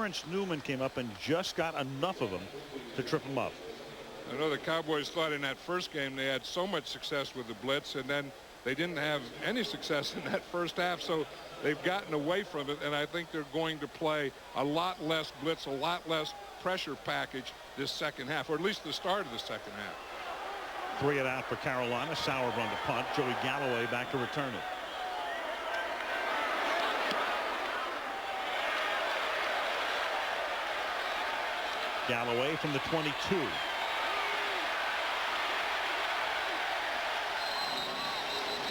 Lawrence Newman came up and just got enough of him to trip him up. I know the Cowboys thought in that first game they had so much success with the blitz, and then they didn't have any success in that first half, so they've gotten away from it, and I think they're going to play a lot less blitz, a lot less pressure package this second half, or at least the start of the second half. 3 and out for Carolina. Sauer on the punt. Joey Galloway back to return it. Galloway from the 22.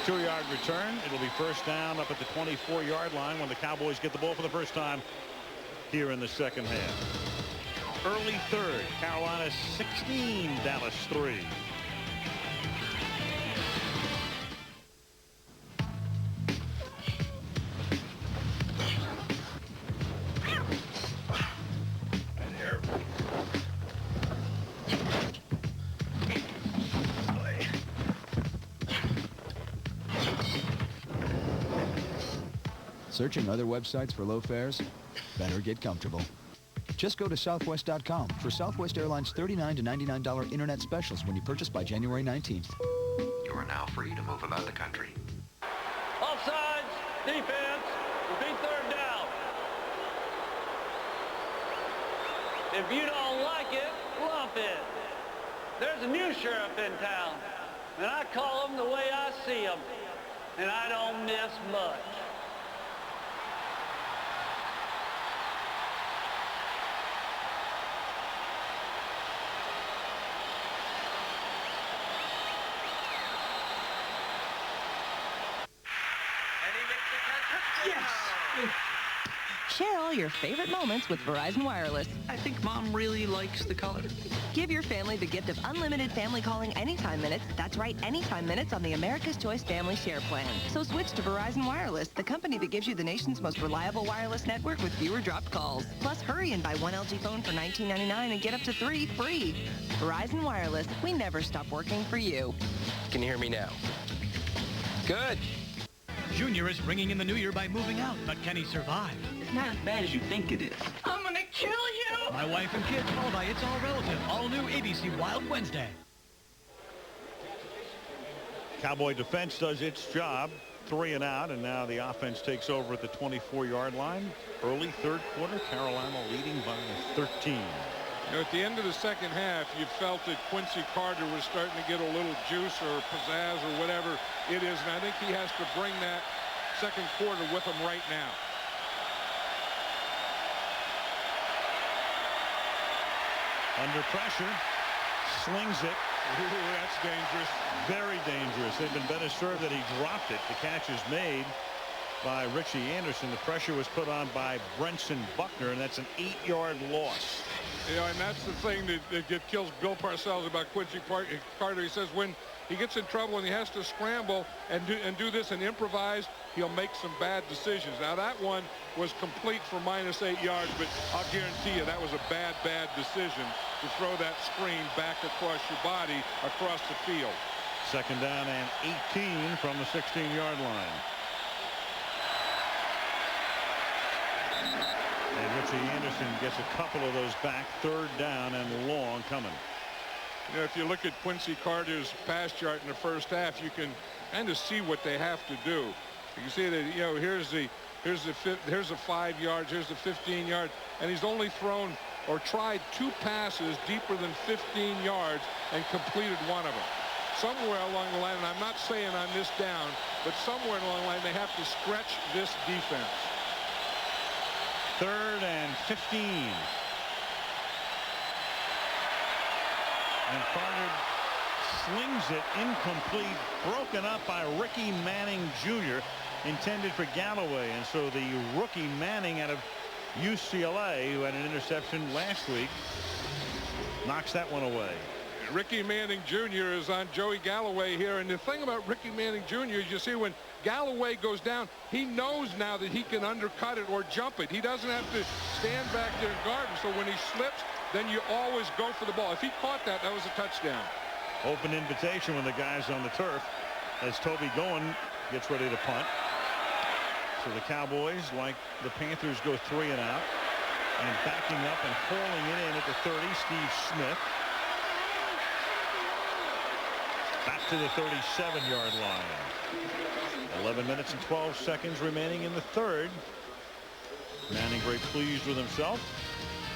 Two-yard return. It'll be first down up at the 24-yard line when the Cowboys get the ball for the first time here in the second half. Early third. Carolina 16, Dallas 3. Searching other websites for low fares? Better get comfortable. Just go to southwest.com for Southwest Airlines $39 to $99 internet specials when you purchase by January 19th. You are now free to move about the country. Offsides, defense, will be third down. If you don't like it, lump it. There's a new sheriff in town, and I call him the way I see him, and I don't miss much. Share all your favorite moments with Verizon Wireless. I think Mom really likes the color. Give your family the gift of unlimited family calling anytime minutes. That's right, anytime minutes on the America's Choice Family Share Plan. So switch to Verizon Wireless, the company that gives you the nation's most reliable wireless network with fewer dropped calls. Plus, hurry and buy one LG phone for $19.99 and get up to 3 free. Verizon Wireless, we never stop working for you. Can you hear me now? Good. Junior is bringing in the new year by moving out, but can he survive? It's not as bad as you think it is. I'm gonna kill you! My wife and kids, followed by It's All Relative, all new ABC Wild Wednesday. Cowboy defense does its job. 3 and out, and now the offense takes over at the 24-yard line. Early third quarter, Carolina leading by 13. You know, at the end of the second half, you felt that Quincy Carter was starting to get a little juice or pizzazz or whatever it is, and I think he has to bring that second quarter with him right now. Under pressure, slings it. Ooh, that's dangerous. Very dangerous. They've been better served that he dropped it. The catch is made by Richie Anderson. The pressure was put on by Brenson Buckner, and that's an 8-yard loss. You know, and that's the thing that kills Bill Parcells about Quincy Carter. He says when he gets in trouble and he has to scramble and do this and improvise, he'll make some bad decisions. Now, that one was complete for -8 yards, but I'll guarantee you that was a bad decision to throw that screen back across your body across the field. Second down and 18 from the 16-yard line. And Richie Anderson gets a couple of those back. Third down and long coming. You know, if you look at Quincy Carter's pass chart in the first half, you can kind of see what they have to do. You can see that, you know, here's the 5 yards, here's the 15 yards, and he's only thrown or tried 2 passes deeper than 15 yards and completed one of them. Somewhere along the line, and I'm not saying on this down, but somewhere along the line they have to stretch this defense. Third and 15. And Carter slings it incomplete, broken up by Ricky Manning Jr., intended for Galloway. And so the rookie Manning out of UCLA, who had an interception last week, knocks that one away. Ricky Manning Jr. is on Joey Galloway here, and the thing about Ricky Manning Jr. is you see when Galloway goes down, he knows now that he can undercut it or jump it. He doesn't have to stand back there and guard him, so when he slips, then you always go for the ball. If he caught that, that was a touchdown. Open invitation when the guy's on the turf as Toby Goen gets ready to punt. So the Cowboys, like the Panthers, go 3 and out. And backing up and hauling it in at the 30, Steve Smith. Back to the 37-yard line. 11 minutes and 12 seconds remaining in the third. Manning very pleased with himself.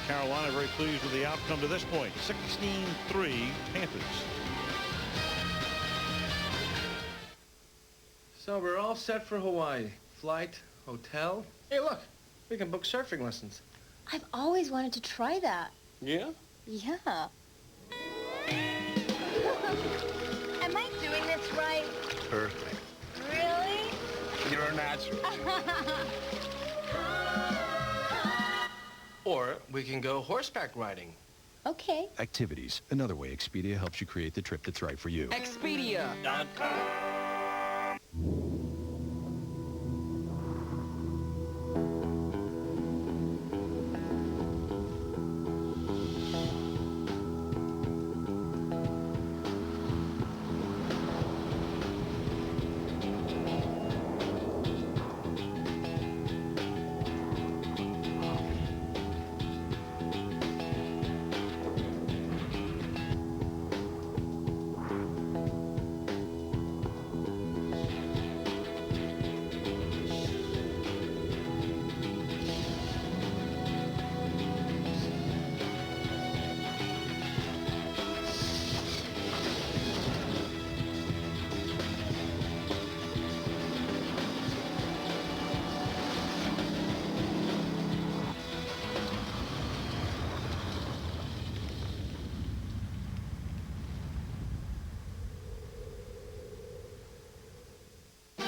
Carolina very pleased with the outcome to this point. 16-3 Panthers. So we're all set for Hawaii. Flight, hotel. Hey, look, we can book surfing lessons. I've always wanted to try that. Yeah? Yeah. Am I doing this right? Perfect. Really? You're a natural. Or we can go horseback riding. Okay. Activities, another way Expedia helps you create the trip that's right for you. Expedia.com.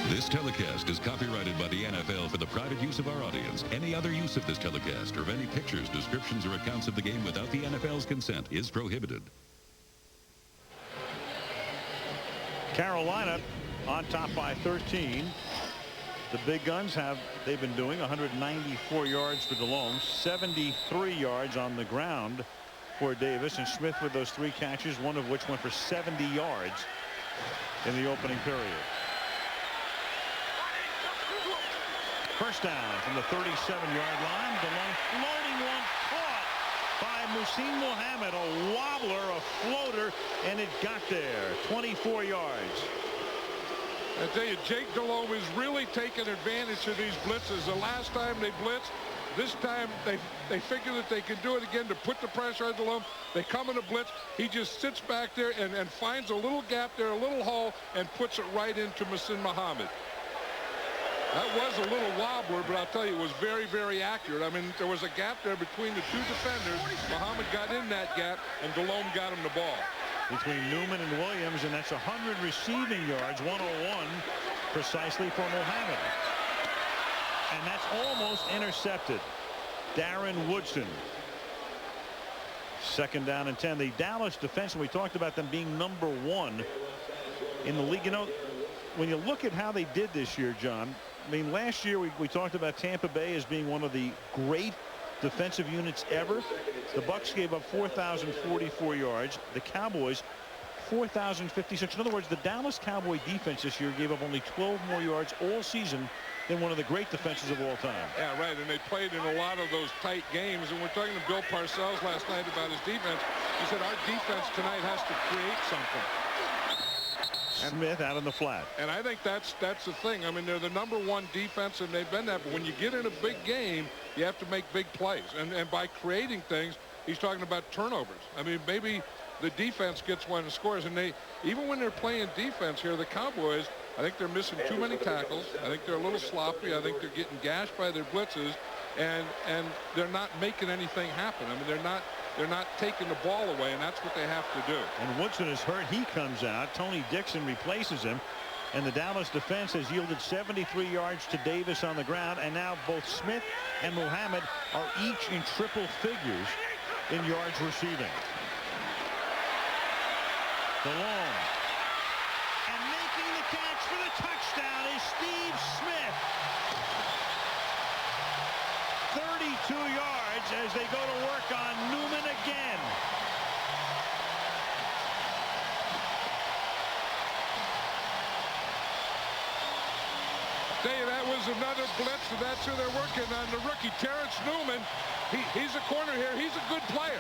This telecast is copyrighted by the NFL for the private use of our audience. Any other use of this telecast or of any pictures, descriptions, or accounts of the game without the NFL's consent is prohibited. Carolina on top by 13. The big guns they've been doing 194 yards for Delholmme, 73 yards on the ground for Davis, and Smith with those 3 catches, one of which went for 70 yards in the opening period. First down from the 37-yard line. Delholmme floating one caught by Muhsin Muhammad. A wobbler, a floater, and it got there. 24 yards. I tell you, Jake Delholmme is really taking advantage of these blitzes. The last time they blitzed, this time they figure that they can do it again to put the pressure on Delholmme. They come in a blitz. He just sits back there and finds a little gap there, a little hole, and puts it right into Muhsin Muhammad. That was a little wobbler, but I'll tell you, it was very, very accurate. I mean, there was a gap there between the 2 defenders. Muhammad got in that gap, and Delholmme got him the ball. Between Newman and Williams, and that's 100 receiving yards, 101 precisely for Muhammad. And that's almost intercepted. Darren Woodson. Second down and 10. The Dallas defense, and we talked about them being number 1 in the league. You know, when you look at how they did this year, John, I mean, last year we talked about Tampa Bay as being one of the great defensive units ever. The Bucs gave up 4,044 yards. The Cowboys 4,056. In other words, the Dallas Cowboy defense this year gave up only 12 more yards all season than one of the great defenses of all time. Yeah, right, and they played in a lot of those tight games. And we're talking to Bill Parcells last night about his defense. He said our defense tonight has to create something. Smith out in the flat. And I think that's the thing. I mean, they're the #1 defense, and they've been that. But when you get in a big game, you have to make big plays. And by creating things, he's talking about turnovers. I mean, maybe the defense gets one and scores. And even when they're playing defense here, the Cowboys, I think they're missing too many tackles. I think they're a little sloppy. I think they're getting gashed by their blitzes. And they're not making anything happen. I mean, they're not taking the ball away, and that's what they have to do. And Woodson is hurt. He comes out. Tony Dixon replaces him. And the Dallas defense has yielded 73 yards to Davis on the ground. And now both Smith and Muhammad are each in triple figures in yards receiving. Delholmme. And making the catch for the touchdown is Steve Smith. 32 yards as they go to work on Newman again. Tell you, that was another blitz, and that's who they're working on, the rookie, Terrence Newman. He's a corner here. He's a good player.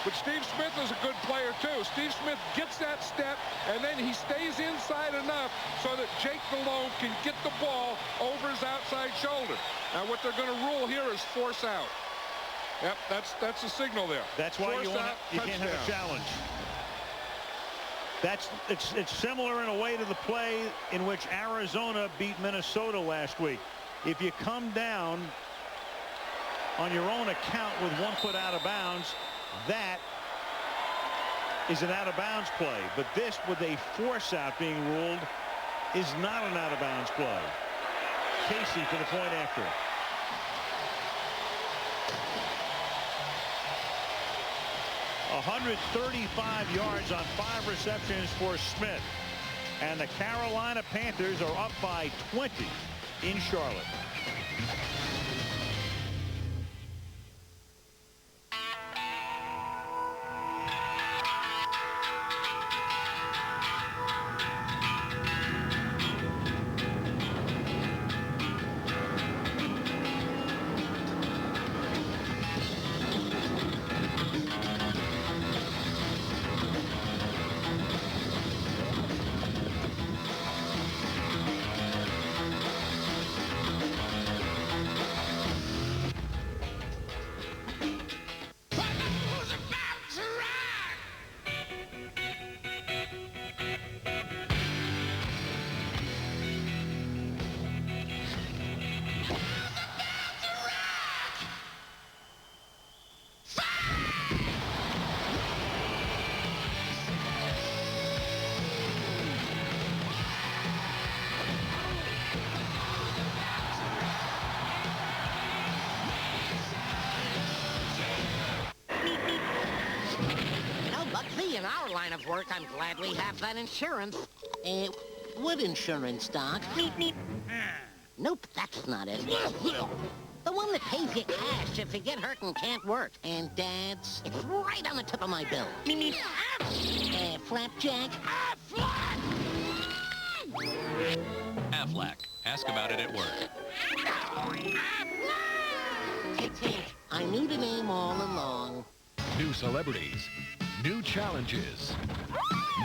But Steve Smith is a good player, too. Steve Smith gets that step, and then he stays inside enough so that Jake Delholmme can get the ball over his outside shoulder. Now, what they're going to rule here is force out. Yep, that's the signal there. That's why you can't have a challenge. It's similar in a way to the play in which Arizona beat Minnesota last week. If you come down on your own account with 1 foot out of bounds, that is an out-of-bounds play. But this, with a force-out being ruled, is not an out-of-bounds play. Casey for the point after. $135 yards on 5 receptions for Smith. And the Carolina Panthers are up by 20 in Charlotte. In our line of work, I'm glad we have that insurance. What insurance, Doc? Nope, that's not it. The one that pays you cash if you get hurt and can't work. And Dad's, it's right on the tip of my bill. Flapjack? Aflac. Ask about it at work. I knew the name all along. New celebrities. New challenges.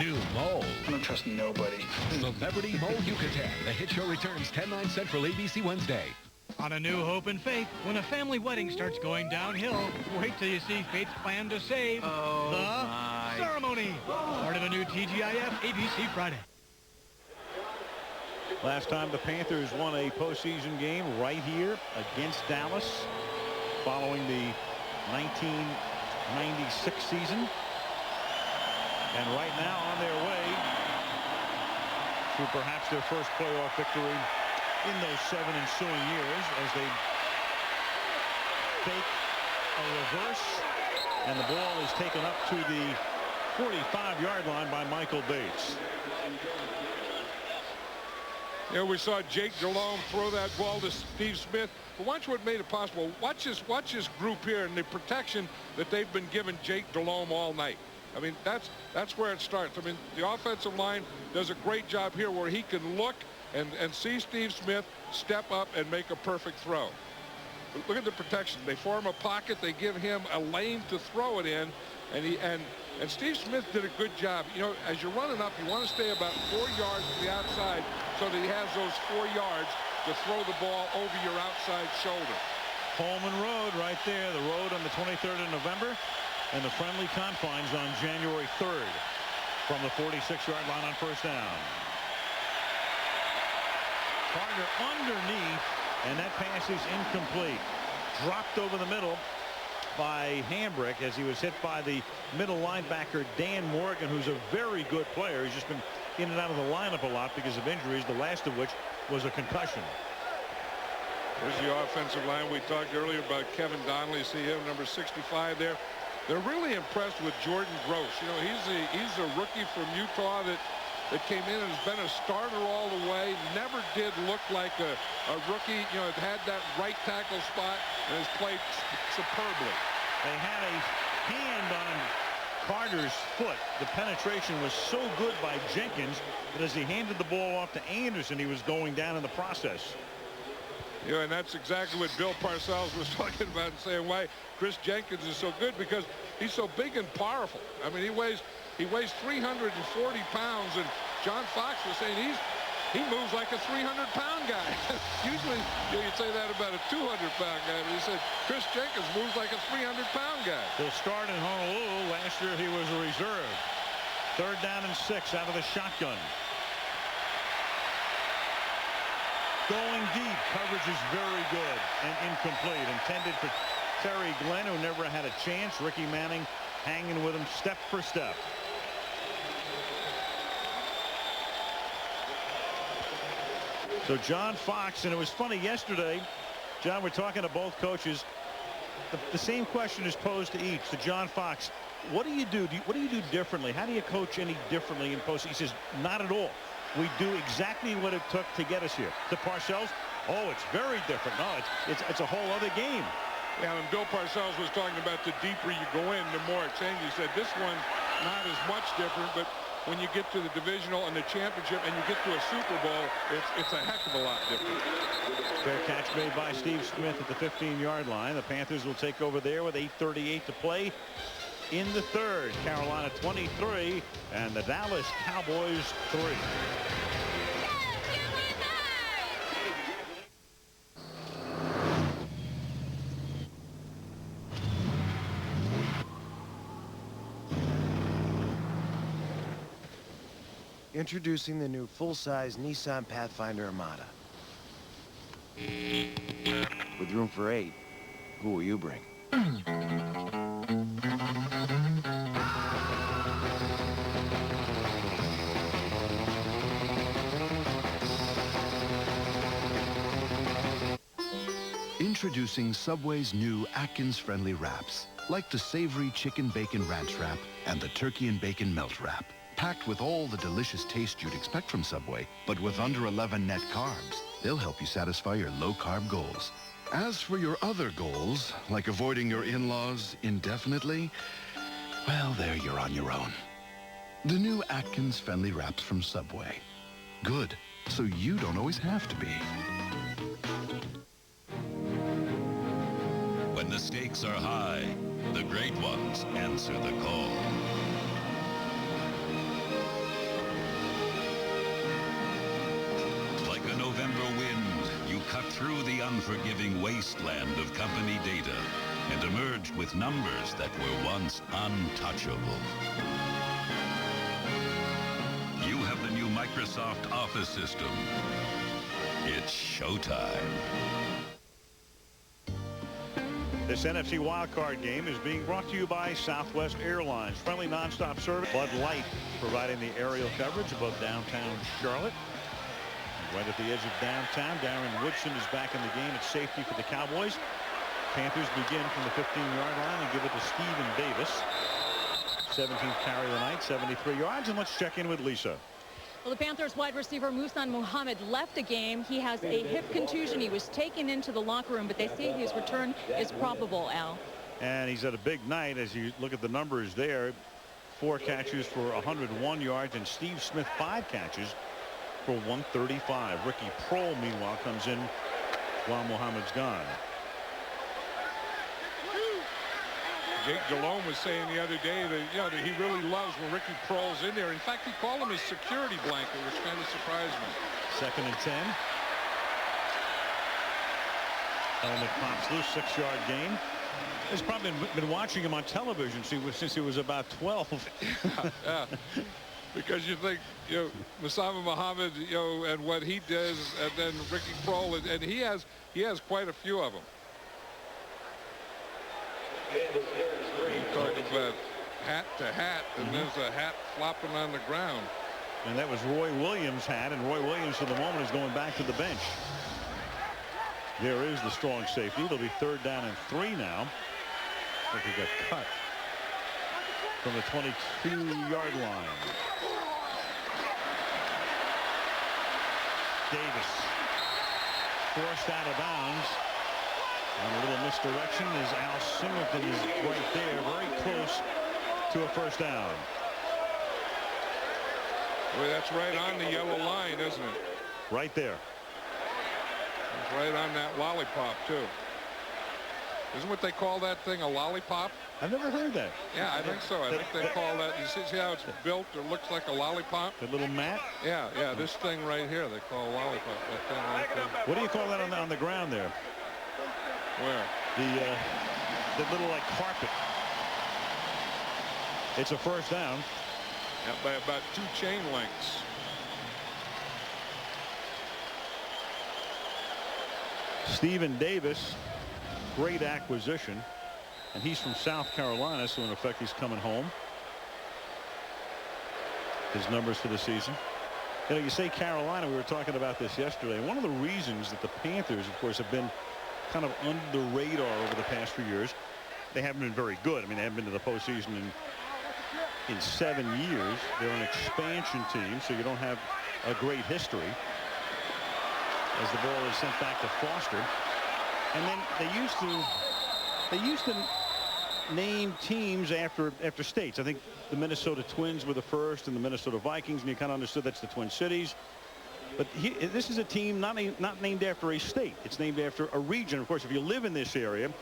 New moles. I don't trust nobody. Celebrity Mole Yucatan. The hit show returns 10/9 Central ABC Wednesday. On A New Hope and Faith, when a family wedding starts going downhill, wait till you see Faith's plan to save the ceremony. Part of a new TGIF ABC Friday. Last time the Panthers won a postseason game right here against Dallas following the 1996 season. And right now on their way to perhaps their first playoff victory in those 7 ensuing years as they fake a reverse. And the ball is taken up to the 45-yard line by Michael Bates. Yeah, we saw Jake Delholmme throw that ball to Steve Smith. But watch what made it possible. Watch this group here and the protection that they've been giving Jake Delholmme all night. I mean, that's where it starts. I mean, the offensive line does a great job here where he can look and see Steve Smith step up and make a perfect throw. But look at the protection. They form a pocket. They give him a lane to throw it in. And Steve Smith did a good job. You know, as you're running up, you want to stay about 4 yards to the outside so that he has those 4 yards to throw the ball over your outside shoulder. Holman Road right there, the road on the 23rd of November, and the friendly confines on January 3rd from the 46-yard line on first down. Carter underneath, and that pass is incomplete. Dropped over the middle by Hambrick as he was hit by the middle linebacker Dan Morgan, who's a very good player. He's just been in and out of the lineup a lot because of injuries, the last of which was a concussion. There's the offensive line. We talked earlier about Kevin Donnelly. See him, number 65 there. They're really impressed with Jordan Gross. You know, he's a rookie from Utah that came in and has been a starter all the way. Never did look like a rookie. You know, had that right tackle spot and has played superbly. They had a hand on Carter's foot. The penetration was so good by Jenkins that as he handed the ball off to Anderson, he was going down in the process. Yeah, and that's exactly what Bill Parcells was talking about and saying why Chris Jenkins is so good, because he's so big and powerful. I mean, he weighs 340 pounds, and John Fox was saying he moves like a 300-pound guy. Usually you'd say that about a 200-pound guy, but he said Chris Jenkins moves like a 300-pound guy. He'll start in Honolulu. Last year he was a reserve. 3rd down and 6 out of the shotgun. Going deep. Coverage is very good and incomplete. Intended for Terry Glenn, who never had a chance. Ricky Manning hanging with him step for step. So John Fox, and it was funny yesterday, John, we're talking to both coaches. The same question is posed to each. To John Fox, what do you do? What do you do differently? How do you coach any differently in post? He says, not at all. We do exactly what it took to get us here. To Parcells, oh, it's very different. No, it's a whole other game. Yeah, and Bill Parcells was talking about the deeper you go in, the more it changes. He said this one not as much different, but when you get to the divisional and the championship and you get to a Super Bowl, it's a heck of a lot different. Fair catch made by Steve Smith at the 15-yard line. The Panthers will take over there with 8:38 to play in the 3rd. Carolina 23 and the Dallas Cowboys 3. Introducing the new full-size Nissan Pathfinder Armada. With room for 8, who will you bring? Introducing Subway's new Atkins-friendly wraps, like the savory chicken bacon ranch wrap and the turkey and bacon melt wrap. Packed with all the delicious taste you'd expect from Subway, but with under 11 net carbs. They'll help you satisfy your low-carb goals. As for your other goals, like avoiding your in-laws indefinitely, well, there you're on your own. The new Atkins-friendly wraps from Subway. Good, so you don't always have to be. When the stakes are high, the great ones answer the call. Like a November wind, you cut through the unforgiving wasteland of company data and emerged with numbers that were once untouchable. You have the new Microsoft Office system. It's showtime. This NFC wildcard game is being brought to you by Southwest Airlines. Friendly nonstop service. Bud Light providing the aerial coverage above downtown Charlotte. Right at the edge of downtown, Darren Woodson is back in the game at safety for the Cowboys. Panthers begin from the 15-yard line and give it to Stephen Davis. 17th carry of the night, 73 yards. And let's check in with Lisa. Well, the Panthers wide receiver Muhsin Muhammad left the game. He has a hip contusion. He was taken into the locker room, but they say his return is probable, Al. And he's had a big night as you look at the numbers there. 4 catches for 101 yards, and Steve Smith 5 catches for 135. Ricky Prohl, meanwhile, comes in while Muhammad's gone. Jake Delholmme was saying the other day that, that he really loves when Ricky Prohl's in there. In fact, he called him his security blanket, which kind of surprised me. 2nd and 10. Helmet pops loose, 6-yard gain. He's probably been watching him on television since he was about 12. Yeah. Because you think, Muhsin Muhammad, and what he does, and then Ricky Prohl, and he has quite a few of them. You're talking about hat to hat, and there's a hat flopping on the ground. And that was Roy Williams' hat, and Roy Williams for the moment is going back to the bench. There is the strong safety. It'll be 3rd down and 3 now. I think he got cut from the 22-yard line. Davis forced out of bounds. And a little misdirection as Al Singleton is right there, very close to a 1st down. Well, that's right on the yellow line, isn't it? Right there. right on that lollipop, too. Isn't what they call that thing a lollipop? I've never heard that. Yeah, I think so. I think they call that. You see how it's built or looks like a lollipop? The little mat? Yeah, yeah. This thing right here they call a lollipop. That thing right there. What do you call that on the ground there? Where? The little like carpet. It's a first down. Yeah, by about 2 chain lengths. Stephen Davis, great acquisition. And he's from South Carolina, so in effect he's coming home. His numbers for the season. You know, you say Carolina, we were talking about this yesterday. One of the reasons that the Panthers, of course, have been kind of under the radar over the past few years, they haven't been very good. I mean, they haven't been to the postseason in 7 years. They're an expansion team, so you don't have a great history. As the ball is sent back to Foster. And then they used to name teams after states. I think the Minnesota Twins were the first, and the Minnesota Vikings, and you kind of understood that's the Twin Cities. But this is a team not named after a state. It's named after a region. Of course, if you live in this area,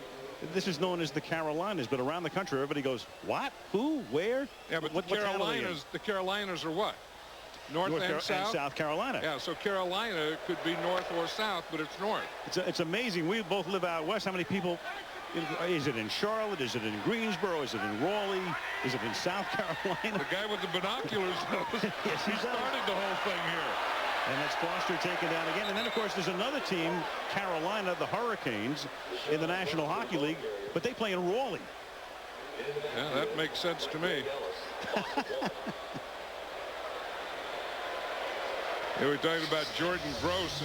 this is known as the Carolinas. But around the country, everybody goes, what? Who? Where? Yeah, but the Carolinas are what? North and South? And South Carolina. Yeah, so Carolina could be north or south, but it's north. It's amazing. We both live out west. How many people? Is it in Charlotte? Is it in Greensboro? Is it in Raleigh? Is it in South Carolina? The guy with the binoculars knows. Yes, he started the whole thing here. And that's Foster taken down again. And then, of course, there's another team, Carolina, the Hurricanes, in the National Hockey League, but they play in Raleigh. Yeah, that makes sense to me. They were talking about Jordan Gross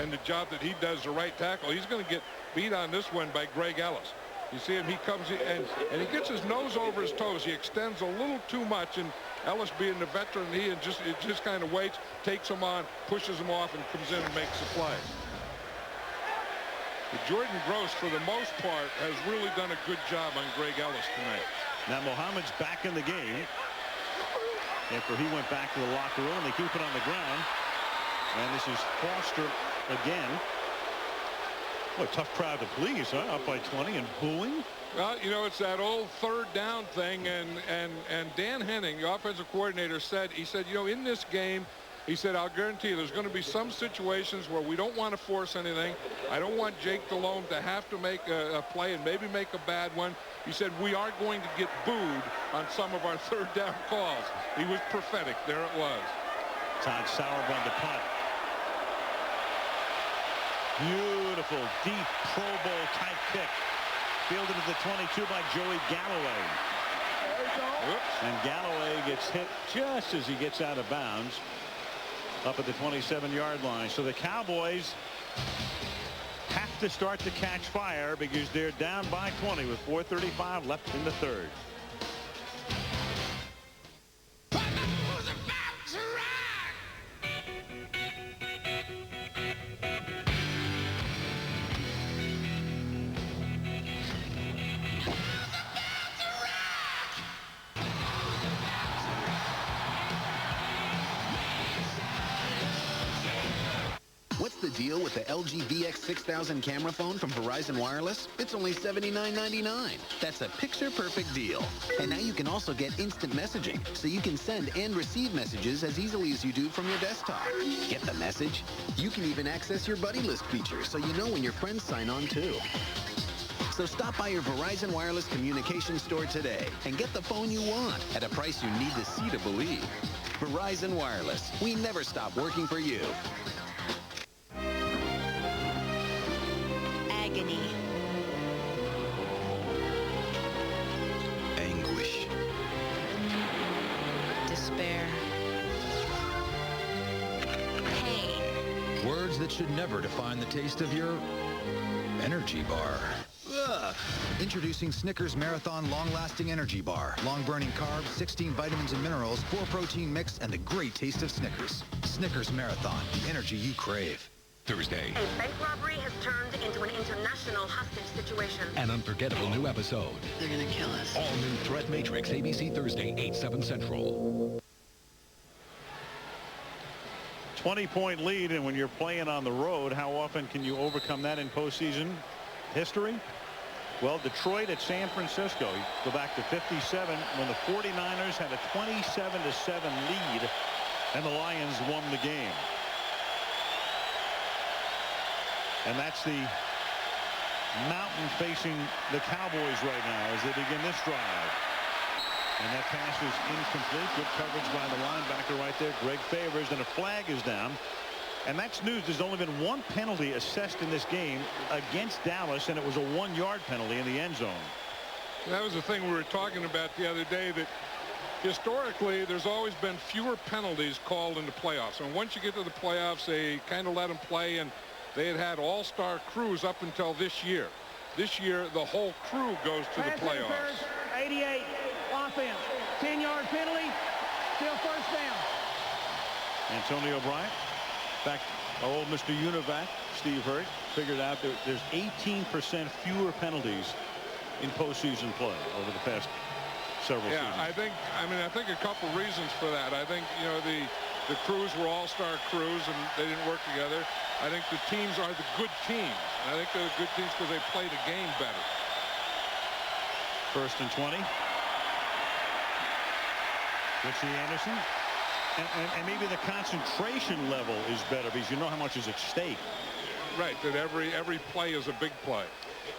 and the job that he does to right tackle. He's going to get beat on this one by Greg Ellis. You see him, he comes in and he gets his nose over his toes. He extends a little too much, and Ellis, being the veteran, he just kind of waits, takes him on, pushes him off, and comes in and makes the play. But Jordan Gross, for the most part, has really done a good job on Greg Ellis tonight. Now Mohammed's back in the game after he went back to the locker room. They keep it on the ground. And this is Foster again. What a tough crowd to please, huh? Up by 20 and booing. Well, you know, it's that old third down thing, and Dan Henning, the offensive coordinator, said, you know, in this game, he said, I'll guarantee you there's going to be some situations where we don't want to force anything. I don't want Jake Delholmme to have to make a play and maybe make a bad one. He said, we are going to get booed on some of our third down calls. He was prophetic. There it was. Todd Sauerbrunn to punt. Beautiful, deep Pro Bowl type kick. Fielded at the 22 by Joey Galloway. And Galloway gets hit just as he gets out of bounds up at the 27-yard line. So the Cowboys have to start to catch fire because they're down by 20 with 4:35 left in the third. What's the deal with the LG VX6000 camera phone from Verizon Wireless? It's only $79.99. That's a picture-perfect deal. And now you can also get instant messaging, so you can send and receive messages as easily as you do from your desktop. Get the message? You can even access your buddy list feature, so you know when your friends sign on too. So stop by your Verizon Wireless communication store today and get the phone you want at a price you need to see to believe. Verizon Wireless. We never stop working for you. Agony. Anguish. Despair. Pain. Words that should never define the taste of your energy bar. Ugh. Introducing Snickers Marathon Long-Lasting Energy Bar. Long-burning carbs, 16 vitamins and minerals, 4 protein mix, and the great taste of Snickers. Snickers Marathon, the energy you crave. Thursday. A bank robbery has turned into an international hostage situation. An unforgettable new episode. They're gonna kill us. All new Threat Matrix, ABC Thursday, 8/7 Central. 20-point lead, and when you're playing on the road, how often can you overcome that in postseason history? Well, Detroit at San Francisco. You go back to 57 when the 49ers had a 27-7 lead, and the Lions won the game. And that's the mountain facing the Cowboys right now as they begin this drive. And that pass is incomplete. Good coverage by the linebacker right there, Greg Favors, and a flag is down. And that's news. There's only been one penalty assessed in this game against Dallas, and it was a 1-yard penalty in the end zone. That was the thing we were talking about the other day, that historically there's always been fewer penalties called in the playoffs. And once you get to the playoffs, they kind of let them play, and they had all-star crews up until this year. This year, the whole crew goes to the playoffs. 88, offense, 10-yard penalty, still first down. Antonio Bryant. In fact, our old Mr. Univac, Steve Hurt, figured out that there's 18% fewer penalties in postseason play over the past several seasons. I think a couple reasons for that. I think, you know, the crews were all-star crews and they didn't work together. I think the teams are the good teams. And I think they're the good teams because they play the game better. 1st and 20. Richie Anderson. And maybe the concentration level is better because you know how much is at stake. Right, that every play is a big play.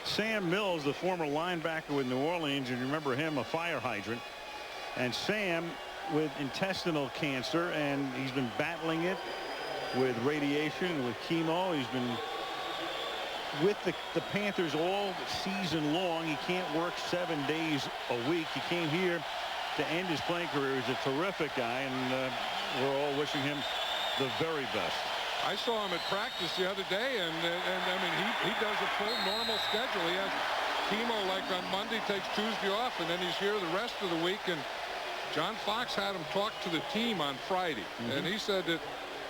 Sam Mills, the former linebacker with New Orleans, and you remember him, a fire hydrant. And Sam with intestinal cancer, and he's been battling it with radiation and with chemo. He's been with the Panthers all season long. He can't work 7 days a week. He came here to end his playing career. He's a terrific guy, and we're all wishing him the very best. I saw him at practice the other day, and I mean, he does a full normal schedule. He has chemo like on Monday, takes Tuesday off, and then he's here the rest of the week. And John Fox had him talk to the team on Friday, and he said that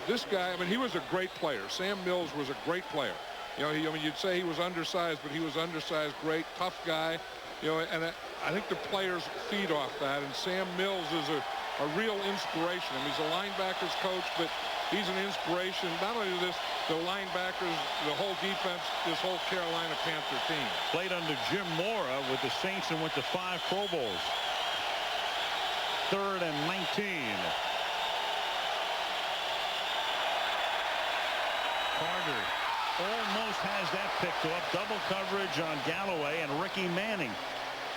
this guy, I mean, he was a great player. Sam Mills was a great player. You know, I mean, you'd say he was undersized, but he was undersized, great, tough guy. You know, and I think the players feed off that, and Sam Mills is a real inspiration. I mean, he's a linebackers coach, but he's an inspiration. Not only to the linebackers, the whole defense, this whole Carolina Panther team. Played under Jim Mora with the Saints and went to 5 Pro Bowls. 3rd and 19. Carter almost has that picked up. Double coverage on Galloway, and Ricky Manning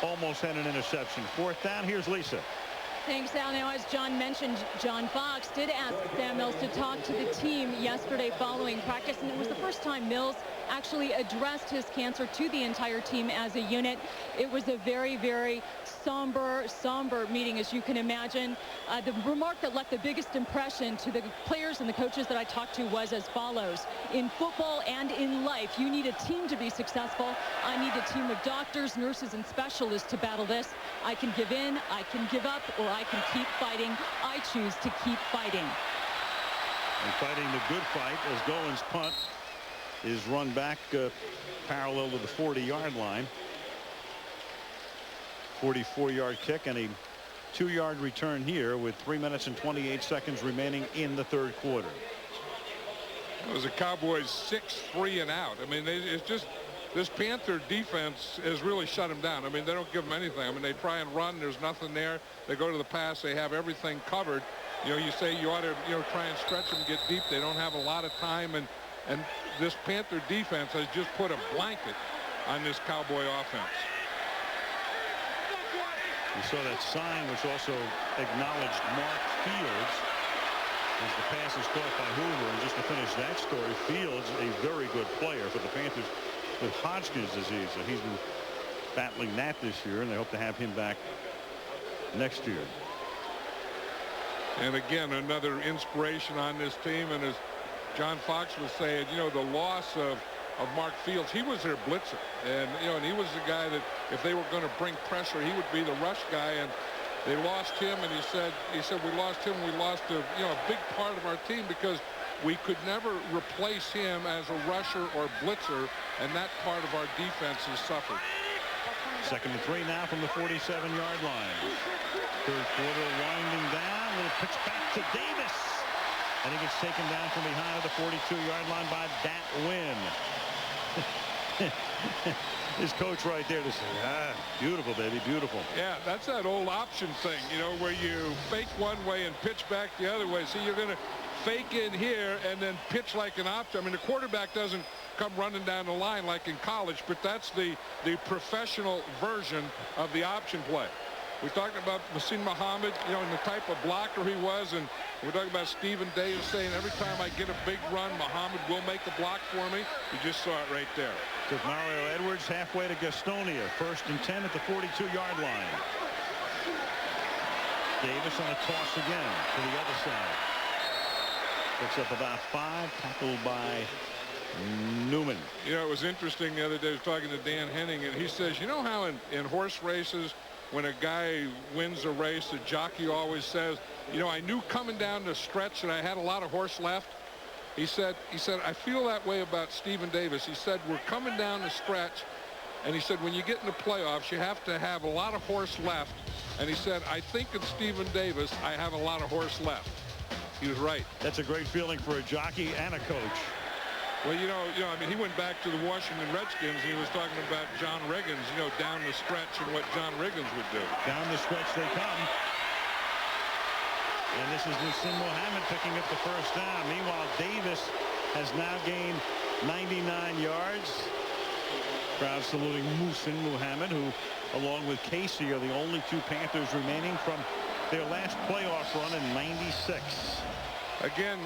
almost had an interception. 4th down. Here's Lisa. Thanks, Al. Now, as John mentioned, John Fox did ask Sam Mills to talk to the team yesterday following practice, and it was the first time Mills actually addressed his cancer to the entire team as a unit. It was a very, very somber meeting, as you can imagine. The remark that left the biggest impression to the players and the coaches that I talked to was as follows: in football and in life, you need a team to be successful. I need a team of doctors, nurses, and specialists to battle this. I can give in, I can give up, or I can keep fighting. I choose to keep fighting. And fighting the good fight as Dolan's punt is run back parallel to the 40-yard line. 44-yard kick and a 2-yard return here with 3 minutes and 28 seconds remaining in the 3rd quarter. It was the Cowboys 6-3 and out. I mean, it's just this Panther defense has really shut them down. I mean, they don't give them anything. I mean, they try and run. There's nothing there. They go to the pass. They have everything covered. You know, you say you ought to, you know, try and stretch them, get deep. They don't have a lot of time, and this Panther defense has just put a blanket on this Cowboy offense. You saw that sign which also acknowledged Mark Fields as the pass is caught by Hoover. And just to finish that story, Fields, a very good player for the Panthers with Hodgkin's disease. So he's been battling that this year, and they hope to have him back next year. And again, another inspiration on this team. And as John Fox was saying, you know, the loss of Mark Fields, he was their blitzer, and you know, and he was the guy that if they were going to bring pressure, he would be the rush guy. And they lost him, and he said we lost him. We lost a big part of our team because we could never replace him as a rusher or blitzer, and that part of our defense has suffered. 2nd and 3 now from the 47-yard line. 3rd quarter winding down. Little pitch back to Davis. And he gets taken down from behind at the 42-yard line by that win. His coach right there to say, beautiful, baby, beautiful. Yeah, that's that old option thing, you know, where you fake one way and pitch back the other way. See, you're going to fake in here and then pitch like an option. I mean, the quarterback doesn't come running down the line like in college, but that's the professional version of the option play. We're talking about Muhsin Muhammad, you know, and the type of blocker he was, and we're talking about Stephen Davis saying every time I get a big run, Muhammad will make the block for me. You just saw it right there. Took Mario Edwards halfway to Gastonia. 1st and 10 at the 42-yard line. Davis on a toss again to the other side. Picks up about 5, tackled by Newman. You know, it was interesting the other day. I was talking to Dan Henning, and he says, you know how in horse races, when a guy wins a race, the jockey always says, you know, I knew coming down the stretch that I had a lot of horse left. He said, I feel that way about Stephen Davis. He said, we're coming down the stretch. And he said, when you get in the playoffs, you have to have a lot of horse left. And he said, I think of Stephen Davis, I have a lot of horse left. He was right. That's a great feeling for a jockey and a coach. Well, you know, I mean, he went back to the Washington Redskins. He was talking about John Riggins, you know, down the stretch and what John Riggins would do. Down the stretch they come. And this is Muhsin Muhammad picking up the first down. Meanwhile, Davis has now gained 99 yards. Crowd saluting Muhsin Muhammad, who, along with Casey, are the only 2 Panthers remaining from their last playoff run in '96. Again,